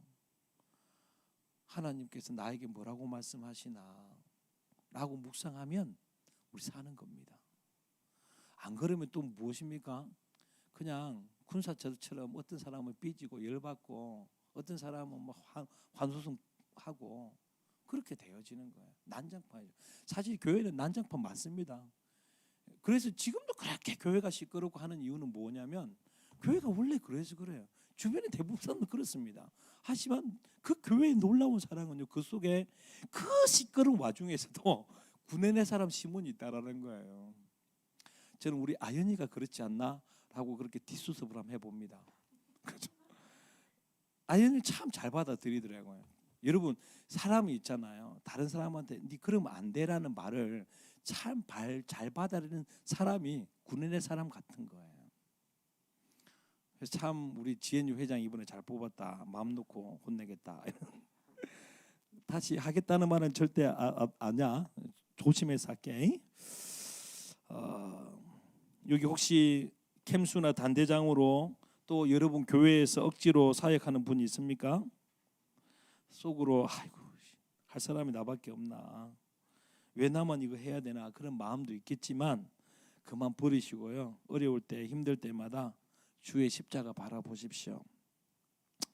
하나님께서 나에게 뭐라고 말씀하시나? 라고 묵상하면 우리 사는 겁니다. 안 그러면 또 무엇입니까? 그냥 군사처럼 어떤 사람은 삐지고 열받고 어떤 사람은 뭐 환소성하고 그렇게 되어지는 거예요. 난장판이죠. 사실 교회는 난장판 맞습니다. 그래서 지금도 그렇게 교회가 시끄럽고 하는 이유는 뭐냐면 교회가 원래 그래서 그래요. 주변에 대부분 사람도 그렇습니다. 하지만 그 교회의 놀라운 사랑은요, 그 속에 그 시끄러운 와중에서도 구내내 사람 시몬이 있다라는 거예요. 저는 우리 아연이가 그렇지 않나? 라고 그렇게 뒷수습을 한번 해봅니다. 그렇죠? 아연이 참 잘 받아들이더라고요. 여러분, 사람이 있잖아요. 다른 사람한테 네 그러면 안 돼라는 말을 참 잘 받아들이는 사람이 구내내 사람 같은 거예요. 그래서 참 우리 지혜유 회장 이번에 잘 뽑았다. 마음 놓고 혼내겠다. 다시 하겠다는 말은 절대 아니야. 조심해서 할게. 여기 혹시 캠수나 단대장으로 또 여러분 교회에서 억지로 사역하는 분이 있습니까? 속으로 아이고 할 사람이 나밖에 없나, 왜 나만 이거 해야 되나, 그런 마음도 있겠지만 그만 버리시고요. 어려울 때 힘들 때마다 주의 십자가 바라보십시오.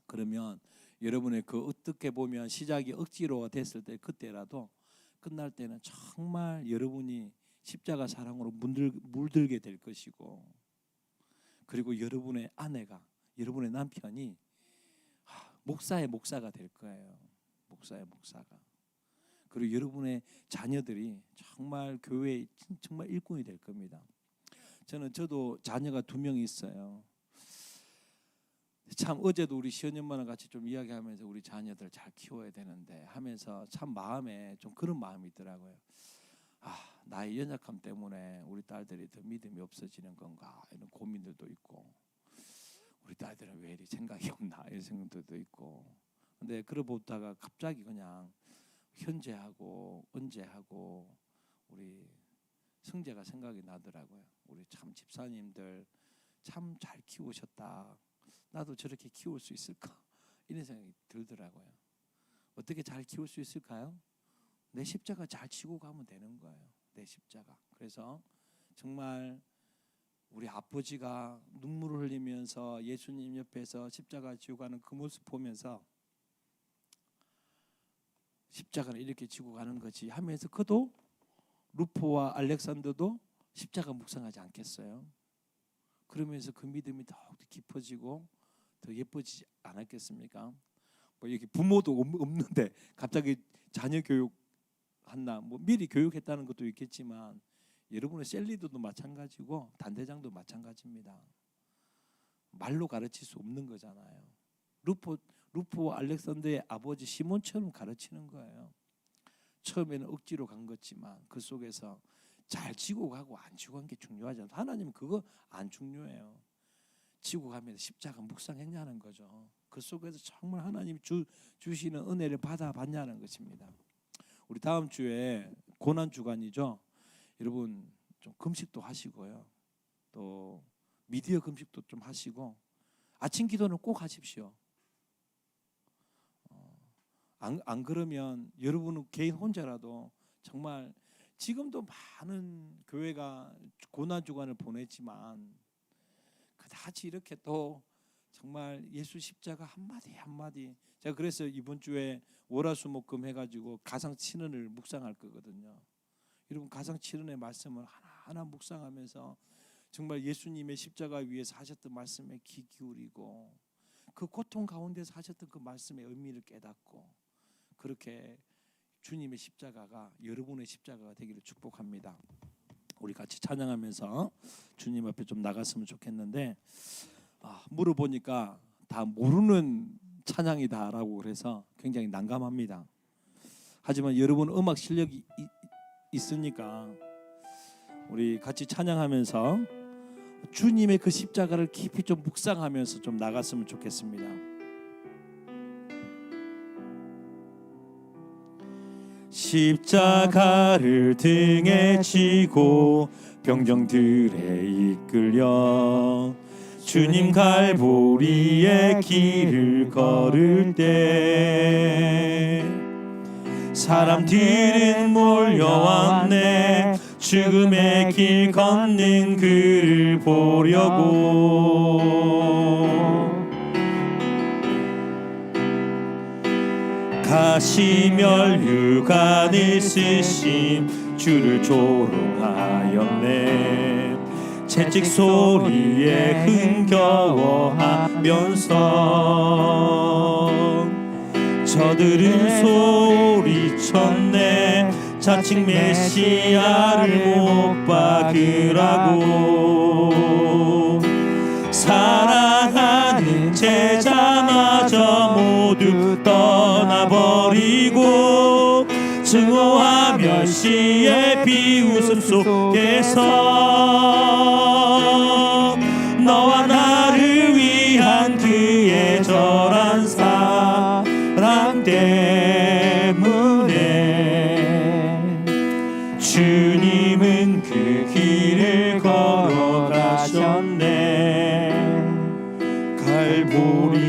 그러면 여러분의 그 어떻게 보면 시작이 억지로 됐을 때 그때라도 끝날 때는 정말 여러분이 십자가 사랑으로 물들게 될 것이고, 그리고 여러분의 아내가, 여러분의 남편이 목사의 목사가 될 거예요. 목사의 목사가. 그리고 여러분의 자녀들이 정말 교회의 정말 일꾼이 될 겁니다. 저도 자녀가 2명이 있어요. 참 어제도 우리 시언니 엄마랑 같이 좀 이야기하면서 우리 자녀들 잘 키워야 되는데 하면서 참 마음에 좀 그런 마음이 있더라고요. 나의 연약함 때문에 우리 딸들이 더 믿음이 없어지는 건가, 이런 고민들도 있고, 우리 딸들은 왜 이리 생각이 없나 이런 생각들도 있고. 근데 그러보다가 갑자기 그냥 현재하고 언제하고 우리 성재가 생각이 나더라고요. 우리 참 집사님들 참 잘 키우셨다. 나도 저렇게 키울 수 있을까? 이런 생각이 들더라고요. 어떻게 잘 키울 수 있을까요? 내 십자가 잘 지고 가면 되는 거예요. 내 십자가. 그래서 정말 우리 아버지가 눈물을 흘리면서 예수님 옆에서 십자가 지고 가는 그 모습 보면서 십자가를 이렇게 지고 가는 거지 하면서 그도 루포와 알렉산더도 십자가 묵상하지 않겠어요? 그러면서 그 믿음이 더욱 깊어지고 더 예뻐지지 않았겠습니까? 뭐 여기 부모도 없는데 갑자기 자녀 교육한다, 뭐 미리 교육했다는 것도 있겠지만 여러분의 셀리도도 마찬가지고 단대장도 마찬가지입니다. 말로 가르칠 수 없는 거잖아요. 루포와 알렉산더의 아버지 시몬처럼 가르치는 거예요. 처음에는 억지로 간 거지만 그 속에서 잘 지고 가고 안 지고 간 게 중요하지 않아요. 하나님은 그거 안 중요해요. 지고 가면서 십자가 묵상했냐는 거죠. 그 속에서 정말 하나님 주시는 은혜를 받아봤냐는 것입니다. 우리 다음 주에 고난 주간이죠. 여러분 좀 금식도 하시고요. 또 미디어 금식도 좀 하시고 아침 기도는 꼭 하십시오. 안 그러면 여러분은 개인 혼자라도 정말 지금도 많은 교회가 고난 주간을 보냈지만 그다지 이렇게 또 정말 예수 십자가 한마디 한마디, 제가 그래서 이번 주에 월화수목금 해가지고 가상칠언을 묵상할 거거든요. 여러분 가상칠언의 말씀을 하나하나 묵상하면서 정말 예수님의 십자가 위에서 하셨던 말씀에 귀 기울이고 그 고통 가운데서 하셨던 그 말씀의 의미를 깨닫고 그렇게 주님의 십자가가 여러분의 십자가가 되기를 축복합니다. 우리 같이 찬양하면서 주님 앞에 좀 나갔으면 좋겠는데 물어보니까 다 모르는 찬양이다라고 그래서 굉장히 난감합니다. 하지만 여러분 음악 실력이 있으니까 우리 같이 찬양하면서 주님의 그 십자가를 깊이 좀 묵상하면서 좀 나갔으면 좋겠습니다.
십자가를 등에 지고 병정들에 이끌려 주님 갈보리의 길을 걸을 때 사람들은 몰려왔네 죽음의 길 걷는 그를 보려고 가시면류관을 쓰신 주를 조롱하였네 채찍 소리에 흥겨워하면서 저들은 소리쳤네 자칭 메시아를 못 박으라고 사랑하는 제자마저 모두 떠나버리고 증오와 멸시의 비웃음 속에서 너와 나를 위한 그의 절한 사랑 때문에 주님은 그 길을 걸어가셨네 갈보리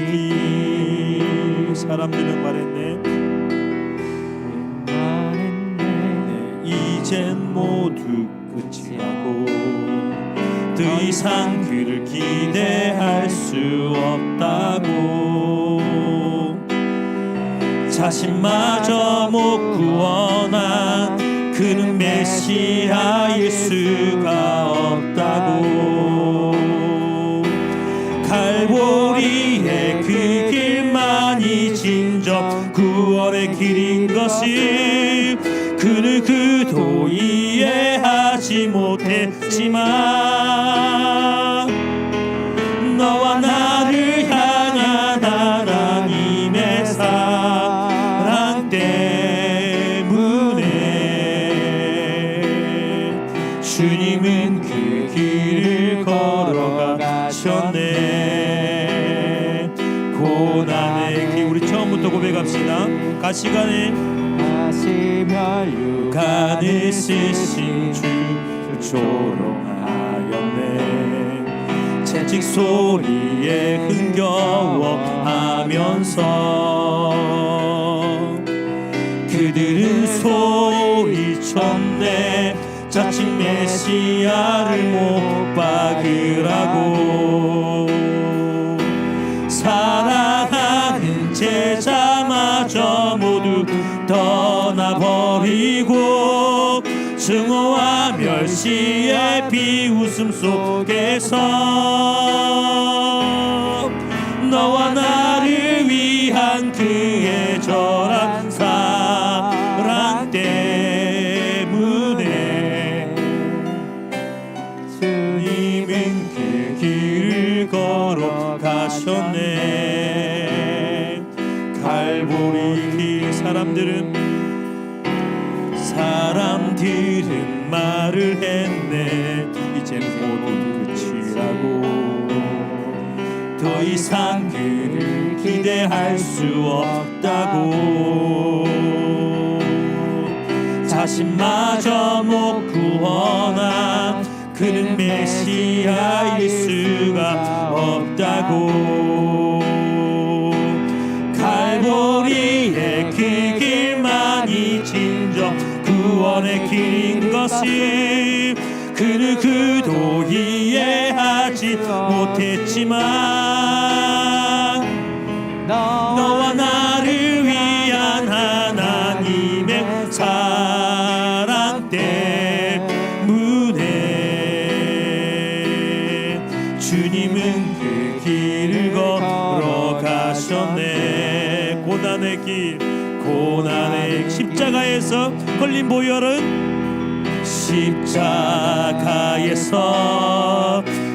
사람들은 말했네 이젠 모두 끝이라고 더 이상 그를 기대할 수 없다고 자신마저 못 구원한 그는 메시아일 수가 없다고 갈보리의 그 길만이 진정 구원의 길인 것을 그는 그도 이해하지 못했지만 너와 나를 향한 하나님의 사랑 때문에 주님은 그 길을 걸어가셨네 고난의 길 우리 처음부터 고백합시다 가시간에 가시면류관을 쓰신 주를 조롱하였네 채찍 소리에 흥겨워하면서 그들은 소리쳤네 자칭 메시아를 못 박으라고 사랑하는 제자마저 모두 떠나버리고 증오와 멸시의 비웃음 속에서 너와 나를 위한 그의 절한 사랑 때문에 주님은 그 길을 걸어가셨네 갈보리 길 사람들은 말을 했네 이젠 모두 끝이라고 더 이상 그를 기대할 수 없다고 자신마저 못 구원한 그는 메시아일 수가 없다고 갈보리의 그 길만이 진정 구원의 길인 것을 그는 그도 이해하지 못했지만 너와 나를 위한 하나님의 사랑 때문에 주님은 그 길을 걸어가셨네 고난의 십자가에서 걸린 보혈은 십자가에서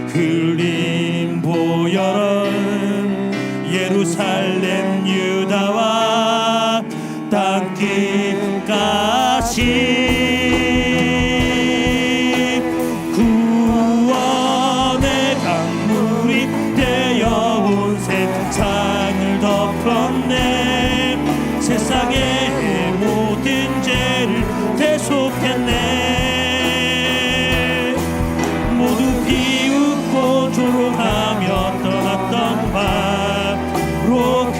흘린 보혈은 예루살렘 유다와 땅끝까지 구원의 강물이 되어 온 세상을 덮었네 세상에
세상의 모든 죄를 대속했네. 모두 비웃고 조롱하며 떠났던 바로 그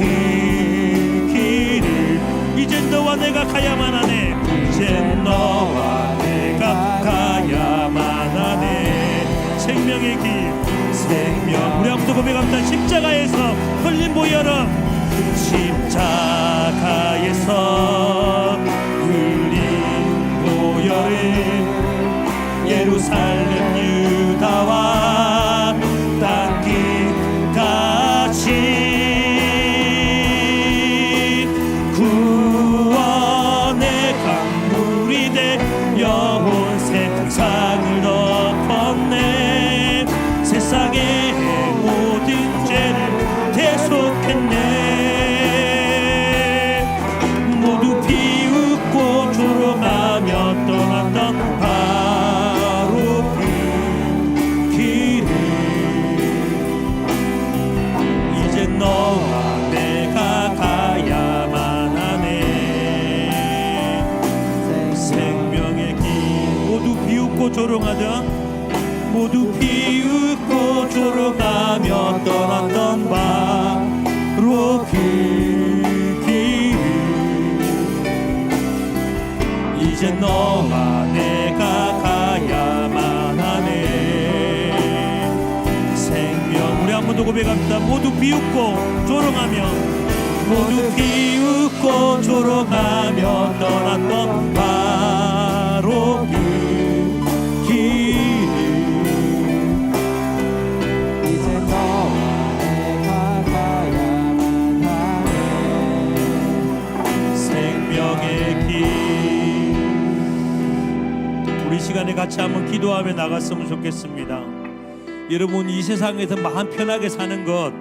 길을 이젠 너와 내가 가야만 하네. 이젠 너와 내가 가야만 하네. 생명의 길, 생명. 우리 아무도 고백합니다. 십자가에서 흘린 보혈은, 십자가에서 흘린 보혈은 예루살렘 유다와 땅끝까지 구원의 강물이 돼 영혼 세상을 덮었네. 세상의 모든 죄를 대속했네. 모두 비웃고 조롱하며 떠났던 바로 그 길을 이제 너와 내가 가야만 하네. 생명의 길. 모두 비웃고 조롱하던, 모두 비웃고 조롱하며 떠났던 바로 그 길. 이제 너와 내가 가야만 하네. 생명. 우리 한 번 더 고백합니다. 모두 비웃고 조롱하며, 모두 비웃고 조롱하며 떠났던 바로 그 길.
이제 너와 내가 가야만 하네.
생명의 길. 우리 시간에 같이 한번 기도하며 나갔으면 좋겠습니다. 여러분, 이 세상에서 마음 편하게 사는 것,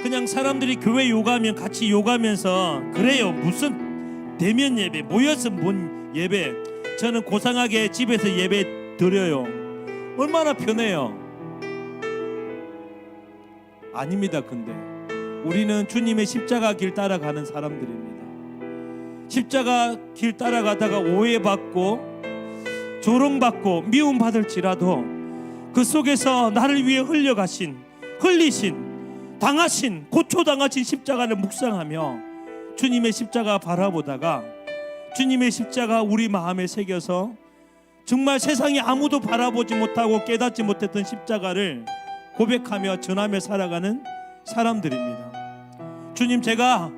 그냥 사람들이 교회 요가하면 같이 요가하면서 그래요. 무슨 대면 예배, 모여서 뭔 예배. 저는 고상하게 집에서 예배 드려요. 얼마나 편해요. 아닙니다. 근데 우리는 주님의 십자가 길 따라가는 사람들입니다. 십자가 길 따라가다가 오해받고 조롱받고 미움받을지라도 그 속에서 나를 위해 흘리신, 당하신, 고초당하신 십자가를 묵상하며 주님의 십자가 바라보다가 주님의 십자가 우리 마음에 새겨서 정말 세상에 아무도 바라보지 못하고 깨닫지 못했던 십자가를 고백하며 전하며 살아가는 사람들입니다. 주님, 제가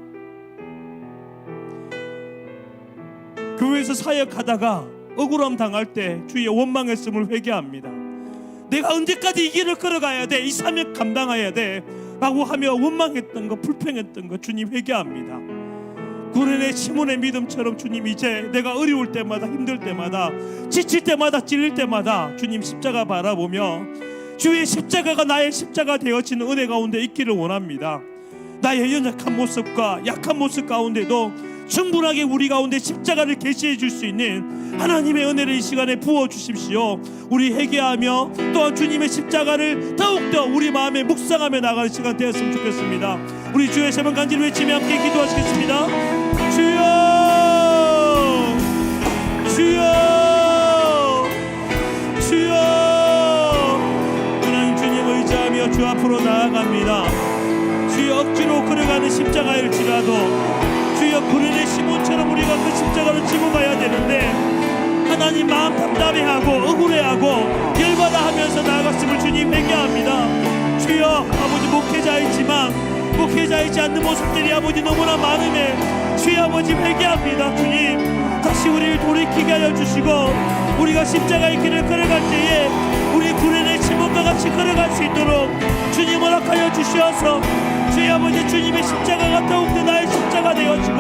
교회에서 사역하다가 억울함 당할 때 주의 원망했음을 회개합니다. 내가 언제까지 이 길을 걸어가야 돼? 이 사명 감당해야 돼? 라고 하며 원망했던 거, 불평했던 거 주님 회개합니다. 구련의 시몬의 믿음처럼 주님, 이제 내가 어려울 때마다, 힘들 때마다, 지칠 때마다, 찔릴 때마다 주님 십자가 바라보며 주의 십자가가 나의 십자가 되어지는 은혜 가운데 있기를 원합니다. 나의 연약한 모습과 약한 모습 가운데도 충분하게 우리 가운데 십자가를 계시해 줄 수 있는 하나님의 은혜를 이 시간에 부어 주십시오. 우리 회개하며 또한 주님의 십자가를 더욱더 우리 마음에 묵상하며 나가는 시간 되었으면 좋겠습니다. 우리 주의 세 번 간절히 외치며 함께 기도하시겠습니다. 주여, 주여, 주여. 하나님 주님 의지하며 주 앞으로 나아갑니다. 주여, 억지로 걸어가는 십자가일지라도 주여, 구련의 시몬처럼 우리가 그 십자가를 지고 가야 되는데 하나님 마음 답답해하고 억울해하고 열받아 하면서 나아갔음을 주님 회개합니다. 주여, 아버지 목회자이지만 목회자이지 않는 모습들이 아버지 너무나 많음에 주여 아버지 회개합니다. 주님, 다시 우리를 돌이키게 하여 주시고 우리가 십자가의 길을 걸어갈 때에 우리 구련의 시몬과 같이 걸어갈 수 있도록 주님 허락하여 주시어서 주여 아버지, 주님의 십자가가 더욱더 나의 십자가 되어지고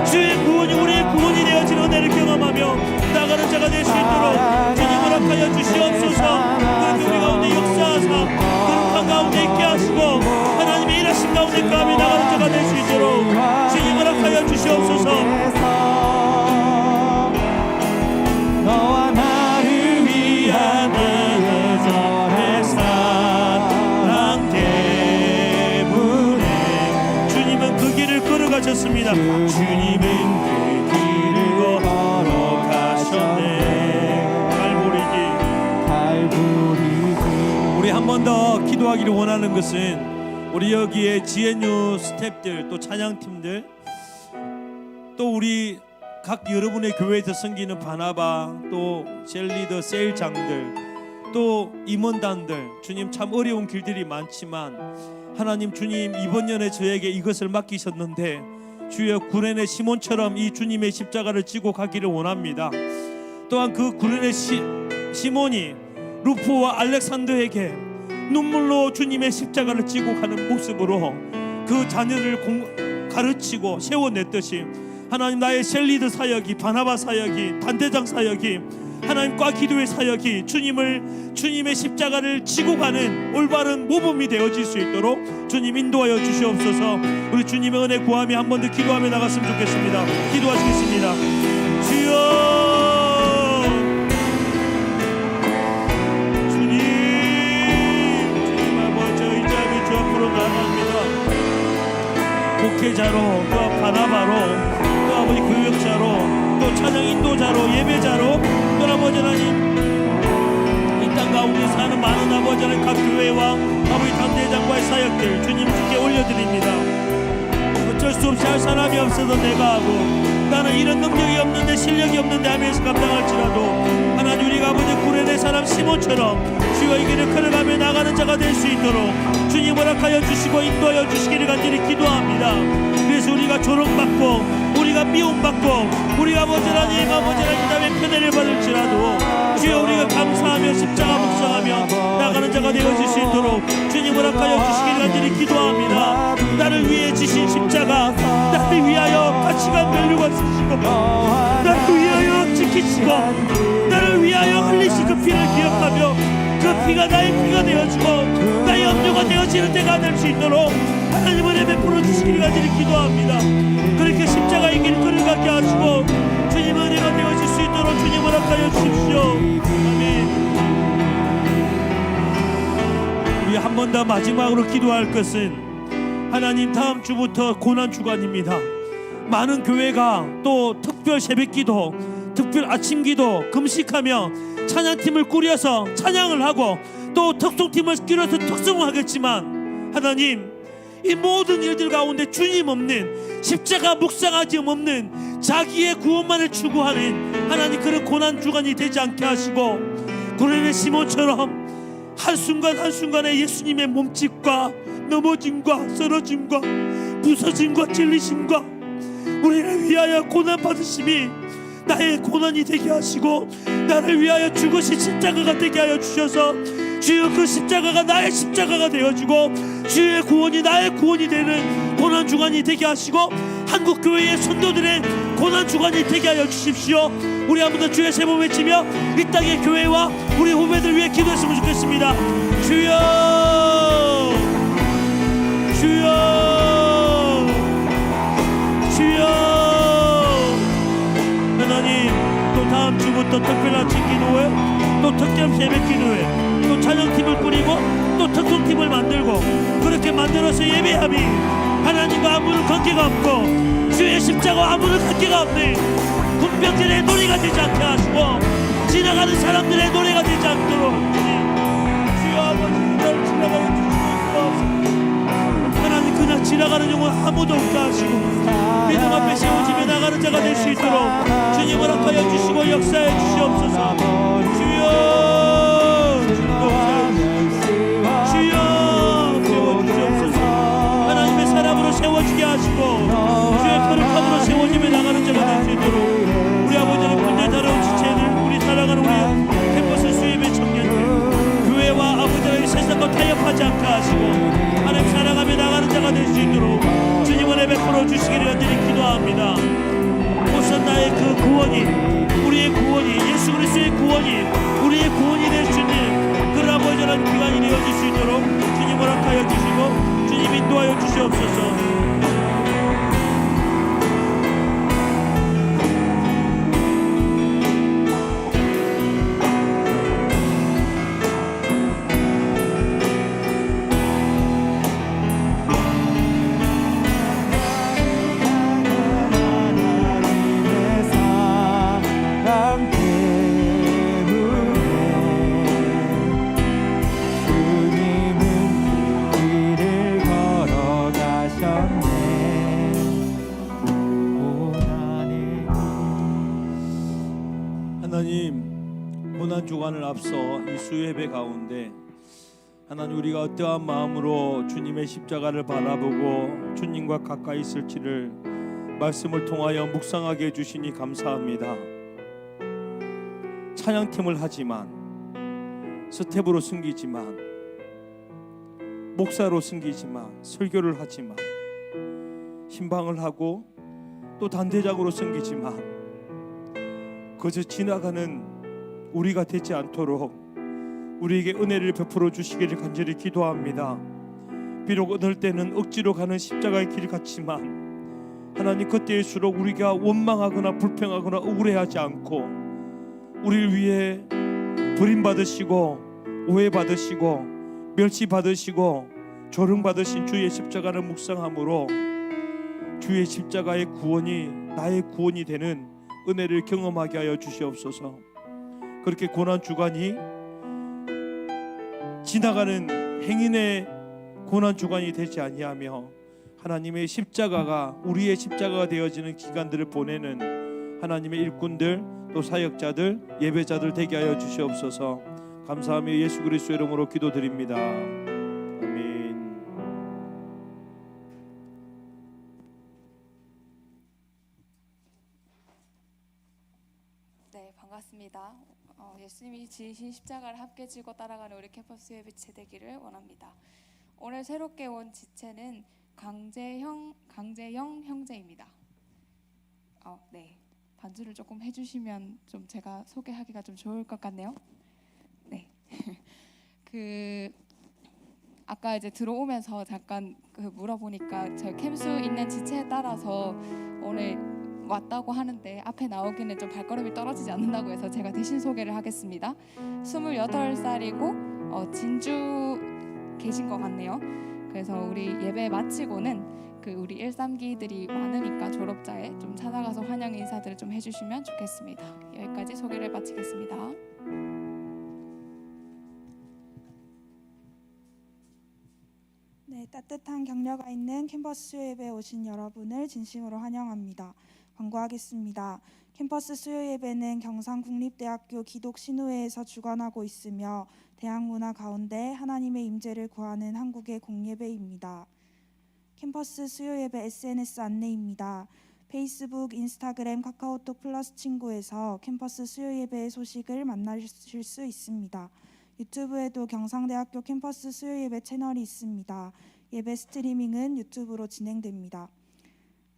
주의 구원이 우리의 구원이 되어지는 은혜를 경험하며 나가는 자가 될 수 있도록 주님 허락하여 주시옵소서. 그렇게 우리 가운데 역사하사 거룩한 가운데 있게 하시고 하나님의 일하신 가운데 가며 나가는 자가 될 수 있도록 주님 허락하여 주시옵소서.
너와 나를 위한 예전의 사랑 때문에
주님은 그 길을 걸어가셨습니다.
주님의
더 기도하기를 원하는 것은 우리 여기에 GNU 스태프들 또 찬양팀들 또 우리 각 여러분의 교회에서 섬기는 바나바 또 셀리더 세일장들 또 임원단들 주님 참 어려운 길들이 많지만 하나님 주님 이번 년에 저에게 이것을 맡기셨는데 주여 구레네 시몬처럼 이 주님의 십자가를 지고 가기를 원합니다. 또한 그 구레네 시몬이 루포와 알렉산더에게 눈물로 주님의 십자가를 지고 가는 모습으로 그 자녀를 가르치고 세워냈듯이 하나님 나의 셀리드 사역이 바나바 사역이 단대장 사역이 하나님과 기도의 사역이 주님의 십자가를 지고 가는 올바른 모범이 되어질 수 있도록 주님 인도하여 주시옵소서. 우리 주님의 은혜 구하며 한 번 더 기도하며 나갔으면 좋겠습니다. 기도하시겠습니다. 주여 주님 아버지 의지하며 주 앞으로 나아갑니다. 목회자로 또 바나바로 또 아버지 교역자로 또 찬양 인도자로 예배자로 또 아버지 하나님 이 땅 가운데 사는 많은 아버지 하나님 각 교회와 아버지 단대장과의 사역들 주님 주께 올려드립니다. 어쩔 수 없이 할 사람이 없어서 내가 하고 나는 이런 능력이 없는데 실력이 없는데 하면서 감당할지라도 하나님 우리가 아버지 구레네 사람 시몬처럼 주여 이 길을 걸어가며 나가는 자가 될 수 있도록 주님 허락하여 주시고 인도하여 주시기를 간절히 기도합니다. 그래서 우리가 조롱받고 우리가 미움받고 우리가 아버지 하나님 이 땅에 편애를 받을지라도 주여 우리가 감사하며 십자가 묵상하며 나가는 자가 되어질 수 있도록 주님 허락하여 주시기를 간절히 기도합니다. 나를 위해 지신 십자가 나를 위하여 가치관 밸류가 쓰시고 나를 위하여 지키시고 나를 위하여 흘리신 그 피를 기억하며 그 피가 나의 피가 되어지고 나의 염료가 되어지는 때가 될 수 있도록 하나님 은혜 베풀어 주시기를 간절히 기도합니다. 그렇게 십자가의 길을 걸어가게 하시고 주님 은혜가 되어질 수 있도록 주님 허락하여 주십시오. 아멘. 우리 한 번 더 마지막으로 기도할 것은 하나님 다음 주부터 고난 주간입니다. 많은 교회가 또 특별 새벽기도 특별 아침기도 금식하며 찬양팀을 꾸려서 찬양을 하고 또 특송팀을 꾸려서 특송을 하겠지만 하나님 이 모든 일들 가운데 주님 없는 십자가 묵상하지 없는 자기의 구원만을 추구하는 하나님 그런 고난 주간이 되지 않게 하시고 구레네 시몬처럼 한순간 한순간에 예수님의 몸짓과 넘어짐과 쓰러짐과 부서짐과 찔리심과 우리를 위하여 고난 받으심이 나의 고난이 되게 하시고 나를 위하여 죽으신 십자가가 되게 하여 주셔서 주여 그 십자가가 나의 십자가가 되어지고 주의 구원이 나의 구원이 되는 고난주간이 되게 하시고 한국교회의 선도들의 고난주간이 되게 하여 주십시오. 우리 한 번 더 주의 세 번 외치며 이 땅의 교회와 우리 후배들 위해 기도했으면 좋겠습니다. 주여 주여 주여 하나님 또 다음 주부터 특별 아침 기도회 또 특별 새벽 기도회 또 찬양팀을 꾸리고 또 특송팀을 만들고 그렇게 만들어서 예배함이 하나님과 아무런 관계가 없고 주의 십자가와 아무런 관계가 없는 군병들의 노래가 되지 않게 하시고 지나가는 사람들의 노래가 되지 않도록 주여 아버지 날 지나가는 주시옵소서. 하나님 그냥 지나가는 영혼 아무도 없게 하시고 믿음 앞에 세워지며 나가는 자가 될 수 있도록 주님 허락하여 주시고 역사해 주시옵소서. 주여 주여 세워주시옵소서. 하나님의 사람으로 세워지게 하시고 주의 거룩함으로 세워지며 나가는 자가 될 수 있도록 우리 아버지는 군대 다뤄온 지체들 우리 사랑하는 우리 캠퍼스 수입의 청년들 교회와 아버지의 세상과 타협하지 않게 하시고 하나님 사랑하며 나가는 자가 될 수 있도록 주님 은혜 베풀어 주시기를 간절히 기도합니다. 우선 나의 그 구원이 우리의 구원이 예수 그리스도의 구원이 우리의 구원이 될 수 있는 그런 아버지라는 기간이 되어질 수 있도록 주님 허락하여 주시고 주님 인도하여 주시옵소서.
주님
하나님, 고난 주간을 앞서 이 수요예배 가운데 하나님, 우리가 어떠한 마음으로 주님의 십자가를 바라보고 주님과 가까이 있을지를 말씀을 통하여 묵상하게 해주시니 감사합니다. 찬양팀을 하지만, 스텝으로 섬기지만, 목사로 섬기지만, 설교를 하지만, 신방을 하고 또 단대장으로 섬기지만 그저 지나가는 우리가 되지 않도록 우리에게 은혜를 베풀어 주시기를 간절히 기도합니다. 비록 어떨 때는 억지로 가는 십자가의 길 같지만 하나님, 그때일수록 우리가 원망하거나 불평하거나 억울해하지 않고 우리를 위해 버림받으시고 오해받으시고 멸시받으시고 조롱받으신 주의 십자가를 묵상함으로 주의 십자가의 구원이 나의 구원이 되는 은혜를 경험하게 하여 주시옵소서. 그렇게 고난 주간이 지나가는 행인의 고난 주간이 되지 아니하며 하나님의 십자가가 우리의 십자가가 되어지는 기간들을 보내는 하나님의 일꾼들, 또 사역자들, 예배자들 되게 하여 주시옵소서. 감사하며 예수 그리스도의 이름으로 기도드립니다. 아멘.
네, 반갑습니다. 예수님이 지으신 십자가를 함께 지고 따라가는 우리 캠퍼스 예배체 되기를 원합니다. 오늘 새롭게 온 지체는 강재영 형제입니다. 네, 반주를 조금 해주시면 좀 제가 소개하기가 좀 좋을 것 같네요. 네, 아까 이제 들어오면서 잠깐 물어보니까 저희 캠수 있는 지체에 따라서 오늘 왔다고 하는데 앞에 나오기는 좀 발걸음이 떨어지지 않는다고 해서 제가 대신 소개를 하겠습니다. 28살이고 진주 계신 것 같네요. 그래서 우리 예배 마치고는 우리 1~3기들이 많으니까 졸업자에 좀 찾아가서 환영 인사들을 좀 해주시면 좋겠습니다. 여기까지 소개를 마치겠습니다.
네, 따뜻한 격려가 있는 캠퍼스 수요예배에 오신 여러분을 진심으로 환영합니다. 광고하겠습니다. 캠퍼스 수요예배는 경상국립대학교 기독신우회에서 주관하고 있으며 대학문화 가운데 하나님의 임재를 구하는 한국의 공예배입니다. 캠퍼스 수요예배 SNS 안내입니다. 페이스북, 인스타그램, 카카오톡 플러스 친구에서 캠퍼스 수요예배의 소식을 만나실 수 있습니다. 유튜브에도 경상대학교 캠퍼스 수요예배 채널이 있습니다. 예배 스트리밍은 유튜브로 진행됩니다.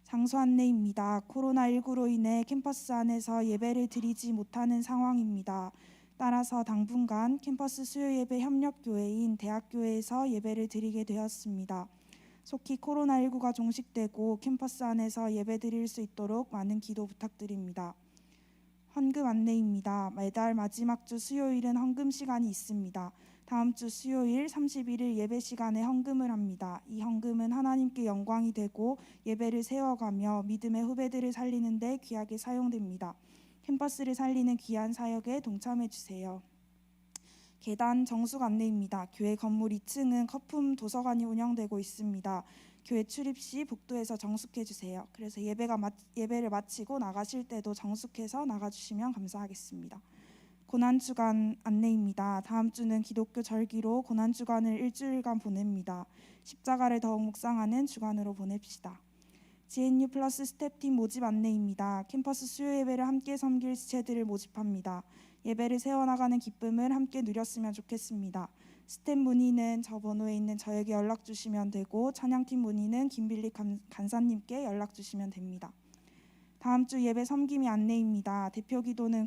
장소 안내입니다. 코로나19로 인해 캠퍼스 안에서 예배를 드리지 못하는 상황입니다. 따라서 당분간 캠퍼스 수요예배 협력교회인 대학교회에서 예배를 드리게 되었습니다. 속히 코로나19가 종식되고 캠퍼스 안에서 예배 드릴 수 있도록 많은 기도 부탁드립니다. 헌금 안내입니다. 매달 마지막 주 수요일은 헌금 시간이 있습니다. 다음 주 수요일 31일 예배 시간에 헌금을 합니다. 이 헌금은 하나님께 영광이 되고 예배를 세워가며 믿음의 후배들을 살리는 데 귀하게 사용됩니다. 캠퍼스를 살리는 귀한 사역에 동참해 주세요. 계단 정숙 안내입니다. 교회 건물 2층은 거품 도서관이 운영되고 있습니다. 교회 출입 시 복도에서 정숙해 주세요. 그래서 예배를 마치고 나가실 때도 정숙해서 나가주시면 감사하겠습니다. 고난주간 안내입니다. 다음 주는 기독교 절기로 고난주간을 일주일간 보냅니다. 십자가를 더욱 묵상하는 주간으로 보냅시다. GNU 플러스 스텝팀 모집 안내입니다. 캠퍼스 수요예배를 함께 섬길 지체들을 모집합니다. 예배를 세워나가는 기쁨을 함께 누렸으면 좋겠습니다. 스텝 문의는 저 번호에 있는 저에게 연락 주시면 되고 찬양팀 문의는 김빌리 간사님께 연락 주시면 됩니다. 다음 주 예배 섬김이 안내입니다. 대표 기도는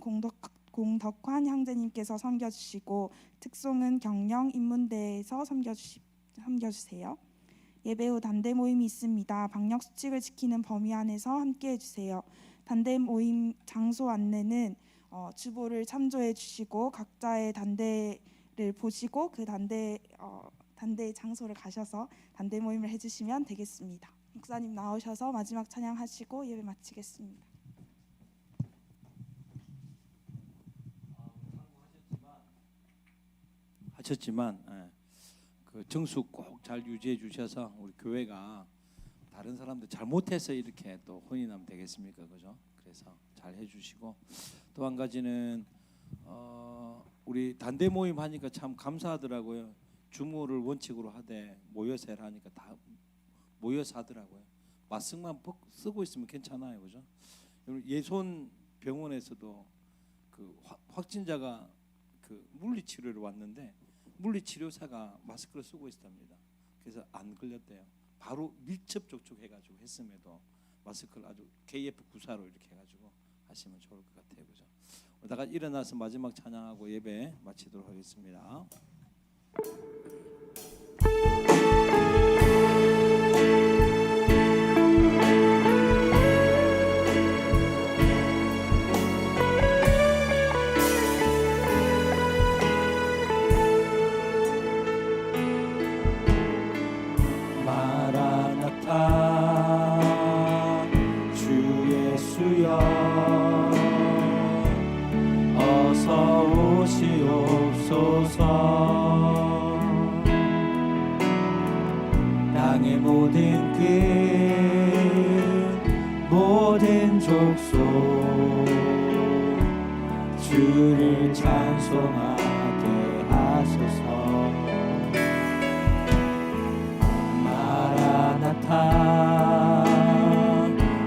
공덕환 형제님께서 섬겨주시고 특송은 경영 인문대에서 섬겨주세요. 예배 후 단대 모임이 있습니다. 방역 수칙을 지키는 범위 안에서 함께해 주세요. 단대 모임 장소 안내는 주보를 참조해 주시고 각자의 단대를 보시고 그 단대의 장소를 가셔서 단대 모임을 해주시면 되겠습니다. 목사님 나오셔서 마지막 찬양하시고 예배 마치겠습니다.
하셨지만 그 정수 꼭 잘 유지해 주셔서 우리 교회가 다른 사람들 잘못해서 이렇게 또 혼인하면 되겠습니까, 그죠? 그래서 그래서 잘 해주시고 또 한 가지는 우리 단대 모임 하니까 참 감사하더라고요. 주무를 원칙으로 하되 모여서 해라 하니까 다 모여서 하더라고요. 마스크만 쓰고 있으면 괜찮아요, 그죠? 예손 병원에서도 그 확진자가 그 물리치료를 왔는데 물리치료사가 마스크를 쓰고 있답니다. 그래서 안 걸렸대요. 바로 밀접 접촉해가지고 했음에도 마스크를 아주 KF94로 이렇게 해가지고 하시면 좋을 것 같아요, 그죠? 다 일어나서 마지막 찬양하고 예배 마치도록 하겠습니다.
마라나타 주 예수여 어서 오시옵소서. 땅의 모든 끝 모든 족속 주를 찬송하게 하소서. 마라나타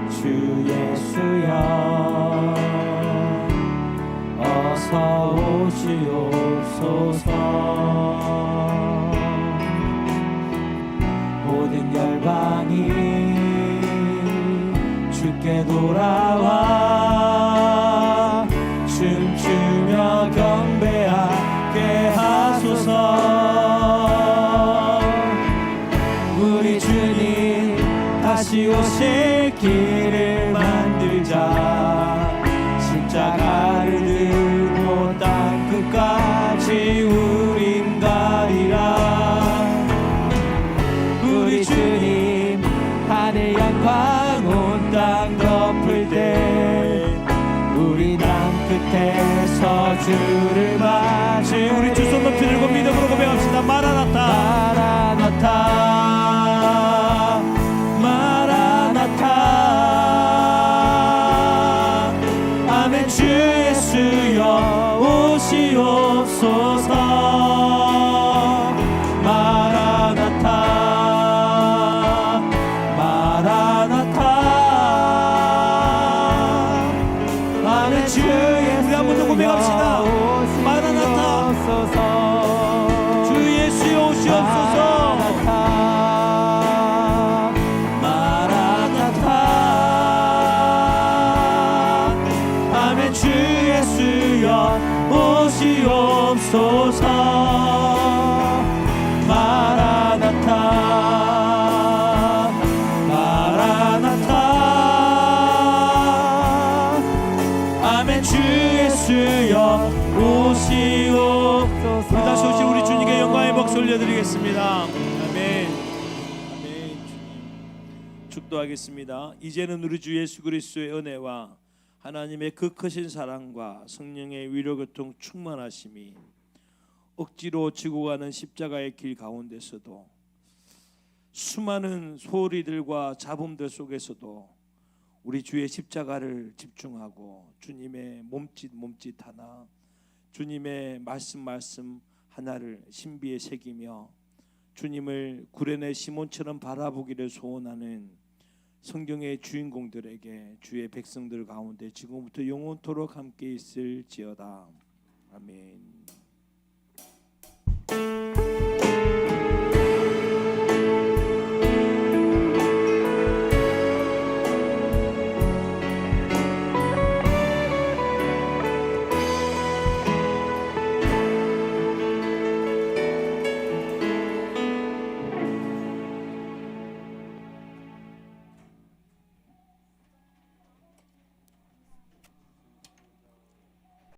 주 예수여 어서 오시옵소서. 모든 열방이 주께 돌아와 춤추며 경배하게 하소서. 우리 주님 다시 오실 길을 만들자. 십자가를 들고 땅 끝까지 우린 가리라. 우리 주님 하늘 영광 온 땅 덮을 때 우리 땅 끝에서 주를 맞으리.
우리 두 손 높이 들고 믿음으로 고백합시다. 마라나타
마라나타 마라나타 아멘. 주 예수여 오시옵소서. 마라나타 마라나타 아멘. 주 예수여
우리 한 번 더 고백합시다. 마라나타 주 예수여 오시옵소서.
마라나타 아멘. 주 예수여 오시옵소서. 마라나타 마라나타 아멘. 주 예수여 오시옵소서.
우리 다시 오신 우리 주님께 영광의 박수 올려드리겠습니다. 아멘. 아멘. 주님 축도하겠습니다. 이제는 우리 주 예수 그리스도의 은혜와 하나님의 그 크신 사랑과 성령의 위로 교통 충만하심이 억지로 지고 가는 십자가의 길 가운데서도 수많은 소리들과 잡음들 속에서도 우리 주의 십자가를 집중하고 주님의 몸짓 하나, 주님의 말씀 하나를 신비에 새기며 주님을 구레네 시몬처럼 바라보기를 소원하는 성경의 주인공들에게 주의 백성들 가운데 지금부터 영원토록 함께 있을지어다. 아멘.